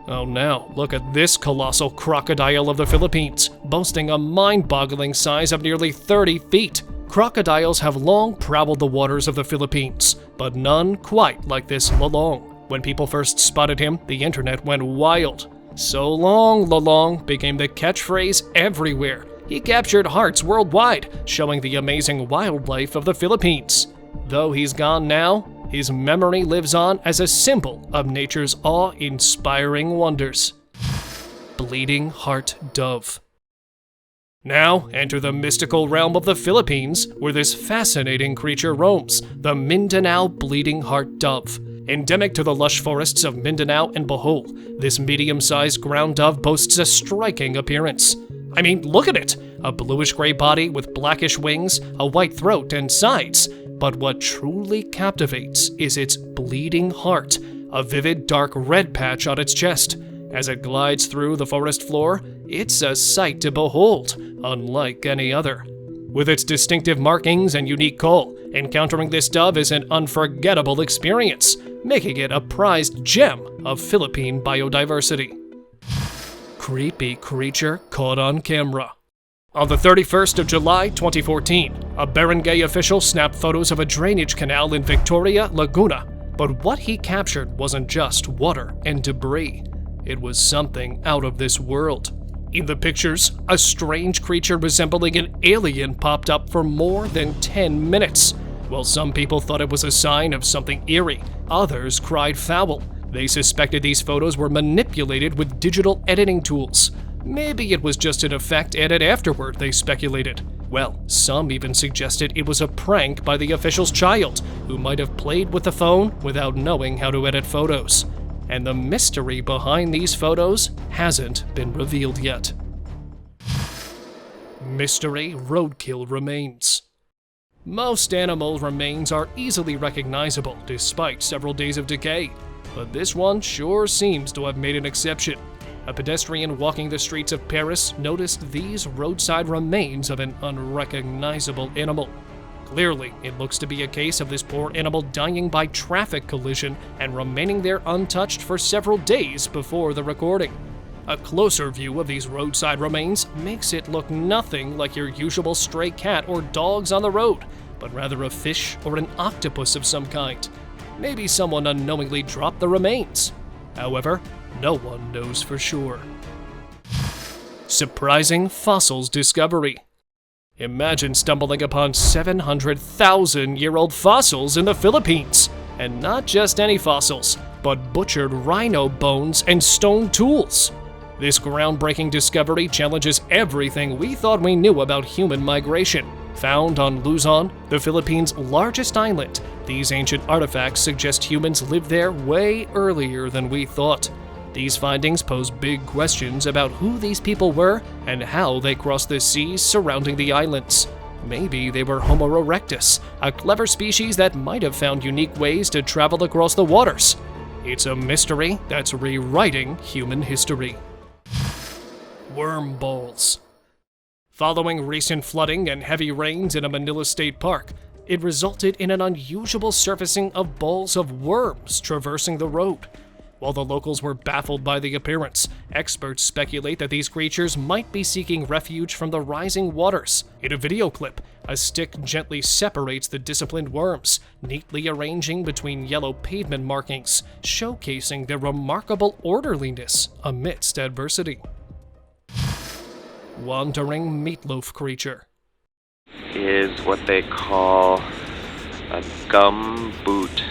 Oh no, look at this colossal crocodile of the Philippines, boasting a mind-boggling size of nearly 30 feet. Crocodiles have long prowled the waters of the Philippines, but none quite like this Lolong. When people first spotted him, the internet went wild. So long, Lolong became the catchphrase everywhere. He captured hearts worldwide, showing the amazing wildlife of the Philippines. Though he's gone now, his memory lives on as a symbol of nature's awe-inspiring wonders. Bleeding heart dove. Now, enter the mystical realm of the Philippines, where this fascinating creature roams, the Mindanao bleeding heart dove. Endemic to the lush forests of Mindanao and Bohol, this medium-sized ground dove boasts a striking appearance. I mean, look at it! A bluish-gray body with blackish wings, a white throat and sides. But what truly captivates is its bleeding heart, a vivid dark red patch on its chest. As it glides through the forest floor, it's a sight to behold, unlike any other. With its distinctive markings and unique call, encountering this dove is an unforgettable experience, making it a prized gem of Philippine biodiversity. Creepy creature caught on camera. On the 31st of July 2014, a barangay official snapped photos of a drainage canal in Victoria, Laguna. But what he captured wasn't just water and debris. It was something out of this world. In the pictures, a strange creature resembling an alien popped up for more than 10 minutes. While some people thought it was a sign of something eerie, others cried foul. They suspected these photos were manipulated with digital editing tools. Maybe it was just an effect added afterward, they speculated. Well, some even suggested it was a prank by the official's child, who might have played with the phone without knowing how to edit photos. And the mystery behind these photos hasn't been revealed yet. Mystery roadkill remains. Most animal remains are easily recognizable despite several days of decay, but this one sure seems to have made an exception. A pedestrian walking the streets of Paris noticed these roadside remains of an unrecognizable animal. Clearly, it looks to be a case of this poor animal dying by traffic collision and remaining there untouched for several days before the recording. A closer view of these roadside remains makes it look nothing like your usual stray cat or dogs on the road, but rather a fish or an octopus of some kind. Maybe someone unknowingly dropped the remains. However, no one knows for sure. Surprising fossils discovery. Imagine stumbling upon 700,000-year-old fossils in the Philippines. And not just any fossils, but butchered rhino bones and stone tools. This groundbreaking discovery challenges everything we thought we knew about human migration. Found on Luzon, the Philippines' largest island, these ancient artifacts suggest humans lived there way earlier than we thought. These findings pose big questions about who these people were and how they crossed the seas surrounding the islands. Maybe they were Homo erectus, a clever species that might have found unique ways to travel across the waters. It's a mystery that's rewriting human history. Worm balls. Following recent flooding and heavy rains in a Manila state park, it resulted in an unusual surfacing of balls of worms traversing the road. While the locals were baffled by the appearance, experts speculate that these creatures might be seeking refuge from the rising waters. In a video clip, a stick gently separates the disciplined worms, neatly arranging between yellow pavement markings, showcasing their remarkable orderliness amidst adversity. Wandering meatloaf creature. Is what they call a gum boot.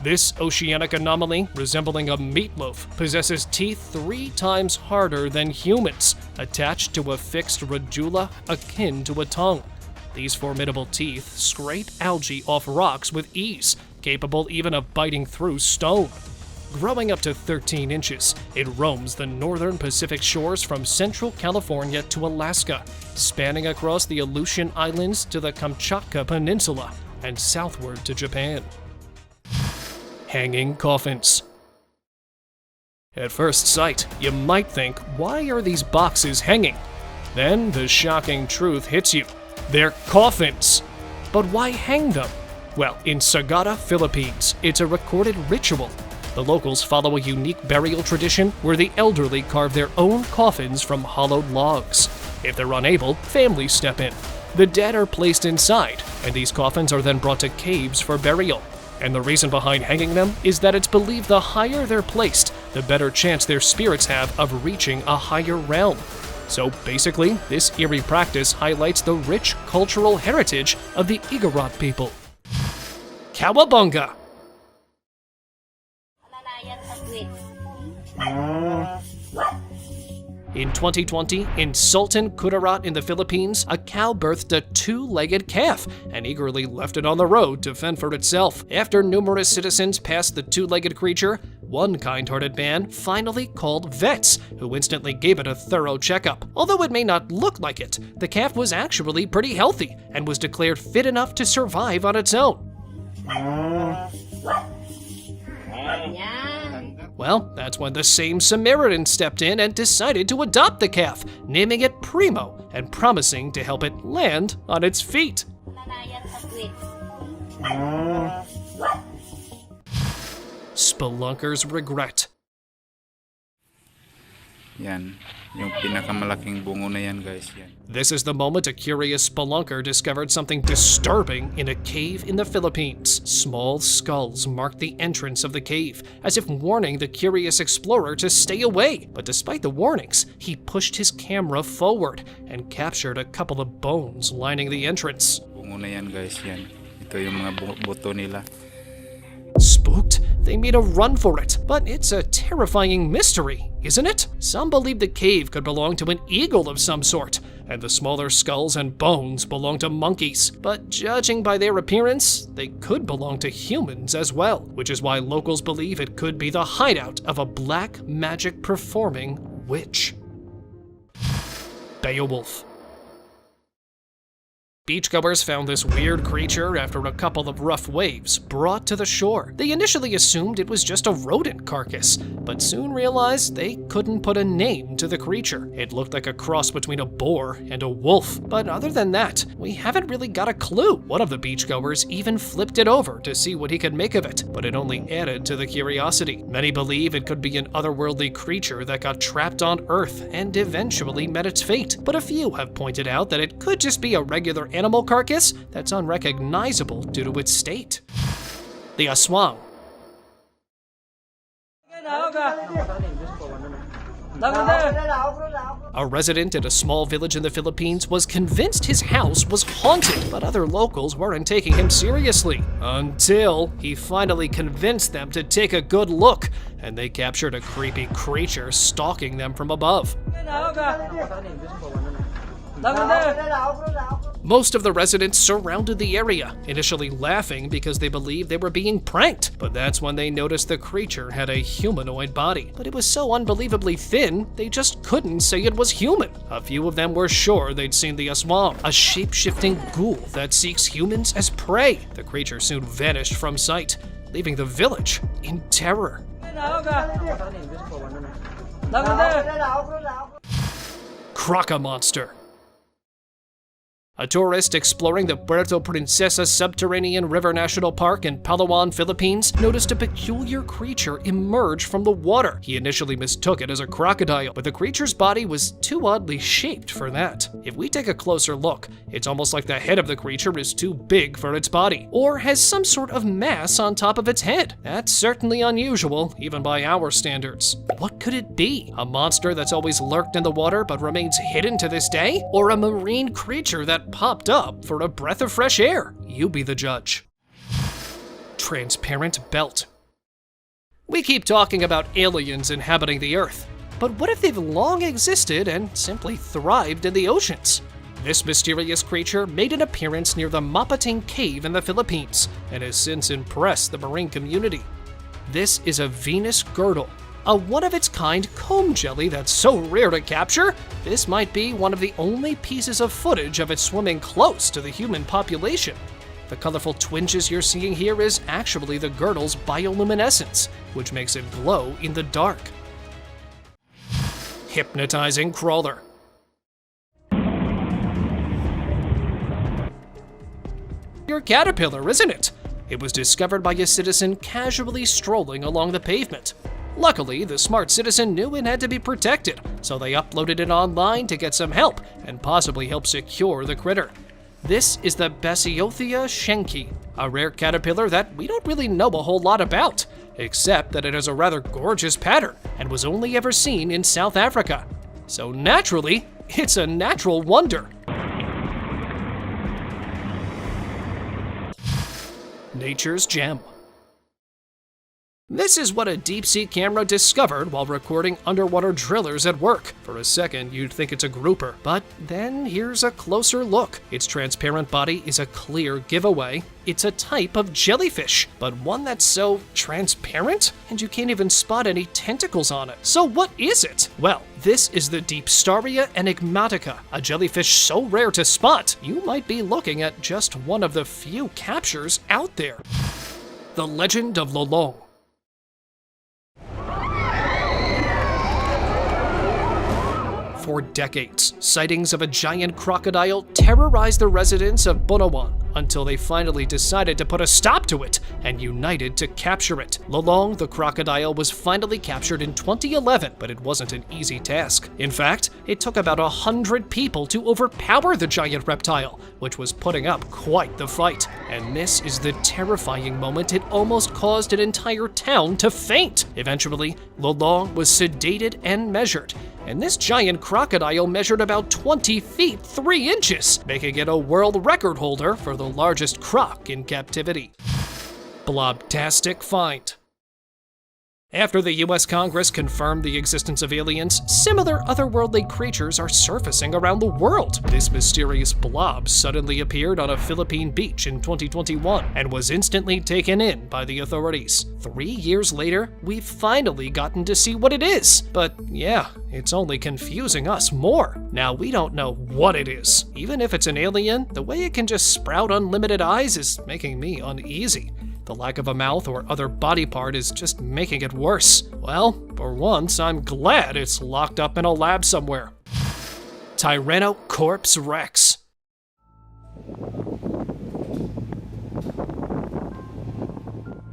This oceanic anomaly, resembling a meatloaf, possesses teeth 3 times harder than humans, attached to a fixed radula akin to a tongue. These formidable teeth scrape algae off rocks with ease, capable even of biting through stone. Growing up to 13 inches, it roams the northern Pacific shores from central California to Alaska, spanning across the Aleutian Islands to the Kamchatka Peninsula, and southward to Japan. Hanging coffins. At first sight, you might think, why are these boxes hanging? Then the shocking truth hits you. They're coffins! But why hang them? Well, in Sagada, Philippines, it's a recorded ritual. The locals follow a unique burial tradition where the elderly carve their own coffins from hollowed logs. If they're unable, families step in. The dead are placed inside, and these coffins are then brought to caves for burial. And the reason behind hanging them is that it's believed the higher they're placed, the better chance their spirits have of reaching a higher realm. So basically, this eerie practice highlights the rich cultural heritage of the Igorot people. Cowabunga! In 2020, in Sultan Kudarat in the Philippines, a cow birthed a 2-legged calf and eagerly left it on the road to fend for itself. After numerous citizens passed the 2-legged creature, one kind-hearted man finally called vets, who instantly gave it a thorough checkup. Although it may not look like it, the calf was actually pretty healthy and was declared fit enough to survive on its own. Well, that's when the same Samaritan stepped in and decided to adopt the calf, naming it Primo and promising to help it land on its feet. Spelunkers regret. Yan, yung pinakamalaking bungo na yan, guys. Yan. This is the moment a curious spelunker discovered something disturbing in a cave in the Philippines. Small skulls marked the entrance of the cave, as if warning the curious explorer to stay away. But despite the warnings, he pushed his camera forward and captured a couple of bones lining the entrance. Bungo na yan, guys. Yan. Ito yung mga buto nila. Spooked, they made a run for it, but it's a terrifying mystery, isn't it? Some believe the cave could belong to an eagle of some sort, and the smaller skulls and bones belong to monkeys. But judging by their appearance, they could belong to humans as well, which is why locals believe it could be the hideout of a black magic performing witch. Beowulf. Beachgoers found this weird creature after a couple of rough waves brought to the shore. They initially assumed it was just a rodent carcass, but soon realized they couldn't put a name to the creature. It looked like a cross between a boar and a wolf, but other than that, we haven't really got a clue. One of the beachgoers even flipped it over to see what he could make of it, but it only added to the curiosity. Many believe it could be an otherworldly creature that got trapped on Earth and eventually met its fate, but a few have pointed out that it could just be a regular animal carcass that's unrecognizable due to its state. The aswang. A resident in a small village in the Philippines was convinced his house was haunted, but other locals weren't taking him seriously, until he finally convinced them to take a good look, and they captured a creepy creature stalking them from above. Most of the residents surrounded the area, initially laughing because they believed they were being pranked, but that's when they noticed the creature had a humanoid body. But it was so unbelievably thin, they just couldn't say it was human. A few of them were sure they'd seen the aswang, a shape-shifting ghoul that seeks humans as prey. The creature soon vanished from sight, leaving the village in terror. Croc-monster. A tourist exploring the Puerto Princesa Subterranean River National Park in Palawan, Philippines, noticed a peculiar creature emerge from the water. He initially mistook it as a crocodile, but the creature's body was too oddly shaped for that. If we take a closer look, it's almost like the head of the creature is too big for its body, or has some sort of mass on top of its head. That's certainly unusual, even by our standards. What could it be? A monster that's always lurked in the water but remains hidden to this day? Or a marine creature that popped up for a breath of fresh air? You be the judge. Transparent belt. We keep talking about aliens inhabiting the Earth, but what if they've long existed and simply thrived in the oceans? This mysterious creature made an appearance near the Mapating Cave in the Philippines and has since impressed the marine community. This is a Venus girdle, a one-of-its-kind comb jelly that's so rare to capture, this might be one of the only pieces of footage of it swimming close to the human population. The colorful twinges you're seeing here is actually the girdle's bioluminescence, which makes it glow in the dark. Hypnotizing crawler. Your caterpillar, isn't it? It was discovered by a citizen casually strolling along the pavement. Luckily, the smart citizen knew it had to be protected, so they uploaded it online to get some help and possibly help secure the critter. This is the Basilosaurus shenki, a rare caterpillar that we don't really know a whole lot about, except that it has a rather gorgeous pattern and was only ever seen in South Africa. So naturally, it's a natural wonder. Nature's gem. This is what a deep-sea camera discovered while recording underwater drillers at work. For a second, you'd think it's a grouper, but then here's a closer look. Its transparent body is a clear giveaway. It's a type of jellyfish, but one that's so transparent, and you can't even spot any tentacles on it. So what is it? Well, this is the Deepstaria enigmatica, a jellyfish so rare to spot, you might be looking at just one of the few captures out there. The legend of Lolong. For decades, sightings of a giant crocodile terrorized the residents of Bunawan until they finally decided to put a stop to it and united to capture it. Lolong the crocodile was finally captured in 2011, but it wasn't an easy task. In fact, it took about 100 people to overpower the giant reptile, which was putting up quite the fight. And this is the terrifying moment it almost caused an entire town to faint. Eventually, Lolong was sedated and measured, and this giant crocodile measured about 20 feet 3 inches, making it a world record holder for the largest croc in captivity. Blobtastic find. After the US Congress confirmed the existence of aliens, similar otherworldly creatures are surfacing around the world. This mysterious blob suddenly appeared on a Philippine beach in 2021 and was instantly taken in by the authorities. 3 years later, we've finally gotten to see what it is. But yeah, it's only confusing us more. Now, we don't know what it is. Even if it's an alien, the way it can just sprout unlimited eyes is making me uneasy. The lack of a mouth or other body part is just making it worse. Well, for once, I'm glad it's locked up in a lab somewhere. Tyrannosaurus Rex.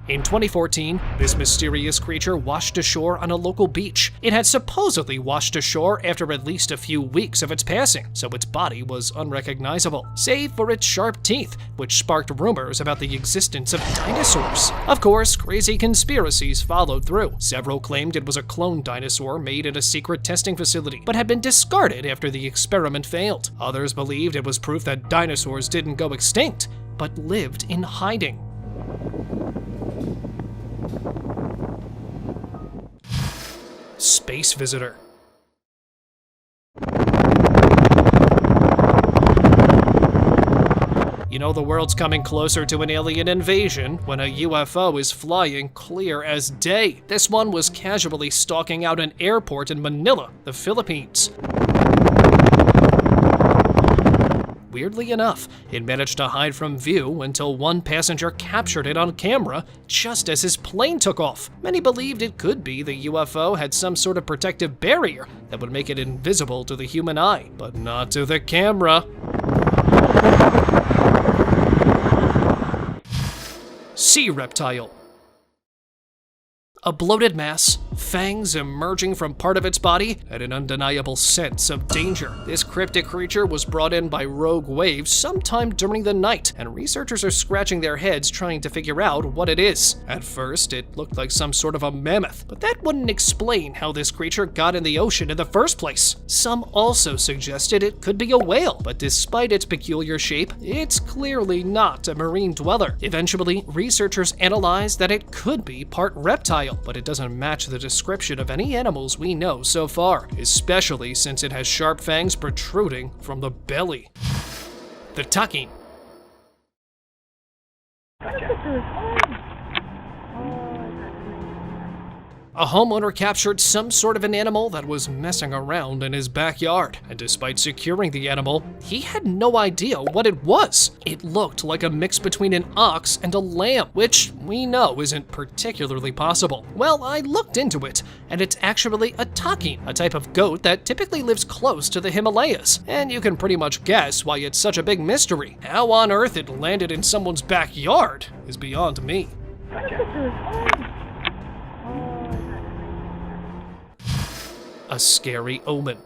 In 2014, this mysterious creature washed ashore on a local beach. It had supposedly washed ashore after at least a few weeks of its passing, so its body was unrecognizable, save for its sharp teeth, which sparked rumors about the existence of dinosaurs. Of course, crazy conspiracies followed through. Several claimed it was a clone dinosaur made in a secret testing facility, but had been discarded after the experiment failed. Others believed it was proof that dinosaurs didn't go extinct, but lived in hiding. Space visitor. You know the world's coming closer to an alien invasion when a UFO is flying clear as day. This one was casually stalking out an airport in Manila, the Philippines. Weirdly enough, it managed to hide from view until one passenger captured it on camera just as his plane took off. Many believed it could be the UFO had some sort of protective barrier that would make it invisible to the human eye, but not to the camera. Sea reptile. A bloated mass, fangs emerging from part of its body, and an undeniable sense of danger. This cryptic creature was brought in by rogue waves sometime during the night, and researchers are scratching their heads trying to figure out what it is. At first, it looked like some sort of a mammoth, but that wouldn't explain how this creature got in the ocean in the first place. Some also suggested it could be a whale, but despite its peculiar shape, it's clearly not a marine dweller. Eventually, researchers analyzed that it could be part reptile, but it doesn't match the description of any animals we know so far, especially since it has sharp fangs protruding from the belly. The takin. A homeowner captured some sort of an animal that was messing around in his backyard, and despite securing the animal, he had no idea what it was. It looked like a mix between an ox and a lamb, which we know isn't particularly possible. Well, I looked into it, and it's actually a takin, a type of goat that typically lives close to the Himalayas, and you can pretty much guess why it's such a big mystery. How on earth it landed in someone's backyard is beyond me. A scary omen.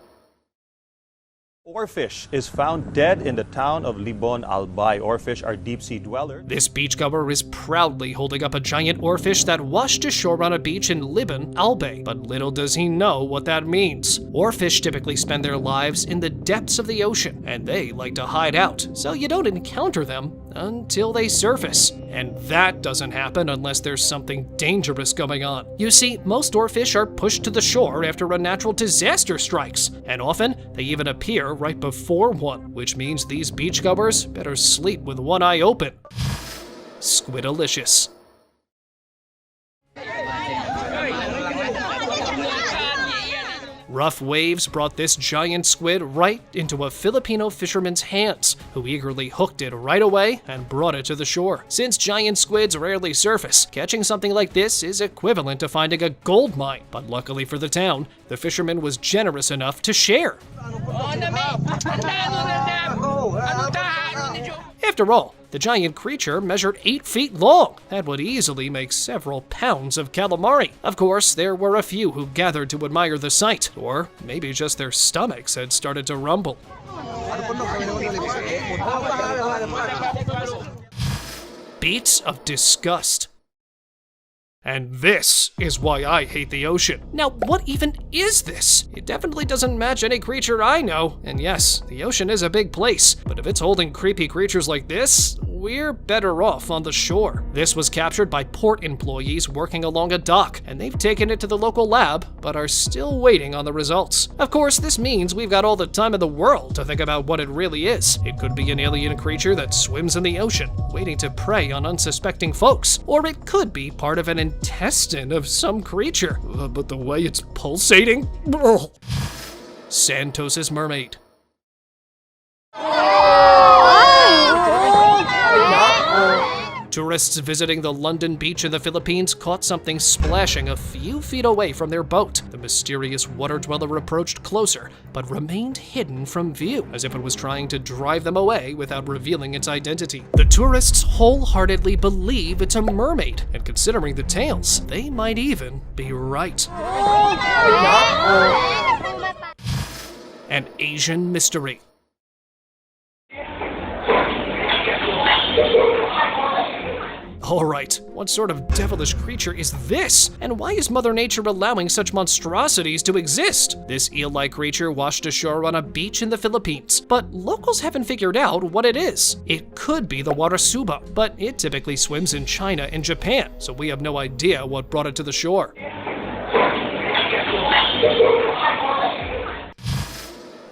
Oarfish is found dead in the town of Libon, Albay. Oarfish are deep-sea dwellers. This beachgoer is proudly holding up a giant oarfish that washed ashore on a beach in Libon, Albay. But little does he know what that means. Oarfish typically spend their lives in the depths of the ocean, and they like to hide out, so you don't encounter them until they surface. And that doesn't happen unless there's something dangerous going on. You see, most oarfish are pushed to the shore after a natural disaster strikes, and often they even appear right before one, which means these beachgoers better sleep with one eye open. Squidalicious. Rough waves brought this giant squid right into a Filipino fisherman's hands, who eagerly hooked it right away and brought it to the shore. Since giant squids rarely surface, catching something like this is equivalent to finding a gold mine. But luckily for the town, the fisherman was generous enough to share. After all, the giant creature measured 8 feet long. That would easily make several pounds of calamari. Of course, there were a few who gathered to admire the sight, or maybe just their stomachs had started to rumble. Beats of disgust. And this is why I hate the ocean. Now, what even is this? It definitely doesn't match any creature I know. And yes, the ocean is a big place, but if it's holding creepy creatures like this, we're better off on the shore. This was captured by port employees working along a dock, and they've taken it to the local lab, but are still waiting on the results. Of course, this means we've got all the time in the world to think about what it really is. It could be an alien creature that swims in the ocean, waiting to prey on unsuspecting folks, or it could be part of an intestine of some creature. But the way it's pulsating? Ugh. Santos's Mermaid. Tourists visiting the London beach in the Philippines caught something splashing a few feet away from their boat. The mysterious water dweller approached closer, but remained hidden from view, as if it was trying to drive them away without revealing its identity. The tourists wholeheartedly believe it's a mermaid, and considering the tales, they might even be right. An Asian mystery. Alright, what sort of devilish creature is this? And why is Mother Nature allowing such monstrosities to exist? This eel-like creature washed ashore on a beach in the Philippines, but locals haven't figured out what it is. It could be the water suba, but it typically swims in China and Japan, so we have no idea what brought it to the shore.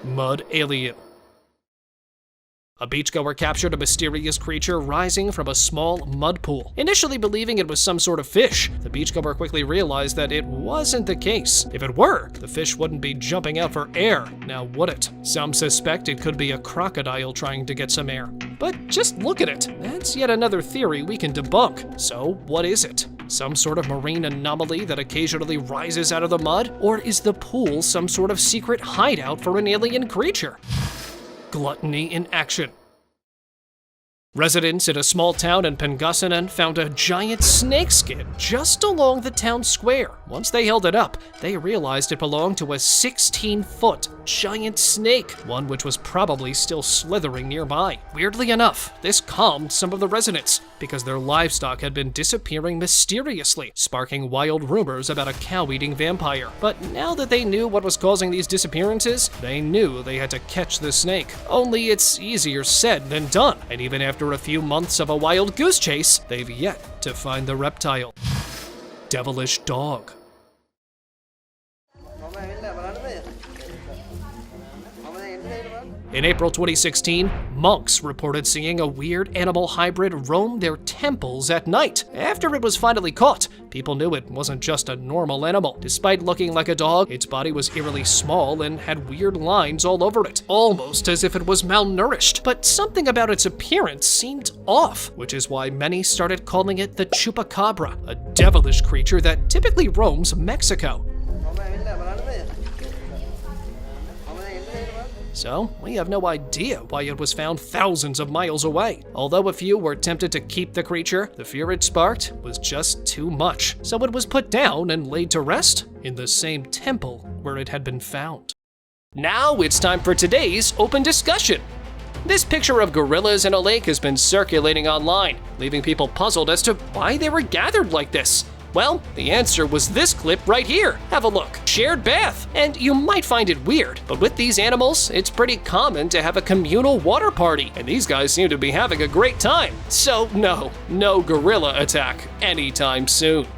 Mud alien. A beachgoer captured a mysterious creature rising from a small mud pool. Initially believing it was some sort of fish, the beachgoer quickly realized that it wasn't the case. If it were, the fish wouldn't be jumping out for air, now would it? Some suspect it could be a crocodile trying to get some air. But just look at it. That's yet another theory we can debunk. So what is it? Some sort of marine anomaly that occasionally rises out of the mud? Or is the pool some sort of secret hideout for an alien creature? Gluttony in action. Residents in a small town in Pangasinan found a giant snake skin just along the town square. Once they held it up, they realized it belonged to a 16-foot giant snake, one which was probably still slithering nearby. Weirdly enough, this calmed some of the residents, because their livestock had been disappearing mysteriously, sparking wild rumors about a cow-eating vampire. But now that they knew what was causing these disappearances, they knew they had to catch the snake. Only it's easier said than done, and even after a few months of a wild goose chase, they've yet to find the reptile. Devilish dog. In April 2016, monks reported seeing a weird animal hybrid roam their temples at night. After it was finally caught, people knew it wasn't just a normal animal. Despite looking like a dog, its body was eerily small and had weird lines all over it, almost as if it was malnourished. But something about its appearance seemed off, which is why many started calling it the Chupacabra, a devilish creature that typically roams Mexico. So, we have no idea why it was found thousands of miles away. Although a few were tempted to keep the creature, the fear it sparked was just too much. So it was put down and laid to rest in the same temple where it had been found. Now it's time for today's open discussion. This picture of gorillas in a lake has been circulating online, leaving people puzzled as to why they were gathered like this. Well, the answer was this clip right here. Have a look. Shared bath. And you might find it weird, but with these animals, it's pretty common to have a communal water party, and these guys seem to be having a great time. So no gorilla attack anytime soon.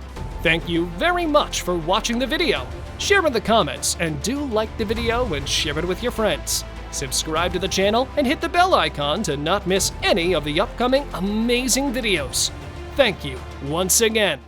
Thank you very much for watching the video. Share in the comments, and do like the video and share it with your friends. Subscribe to the channel and hit the bell icon to not miss any of the upcoming amazing videos. Thank you once again.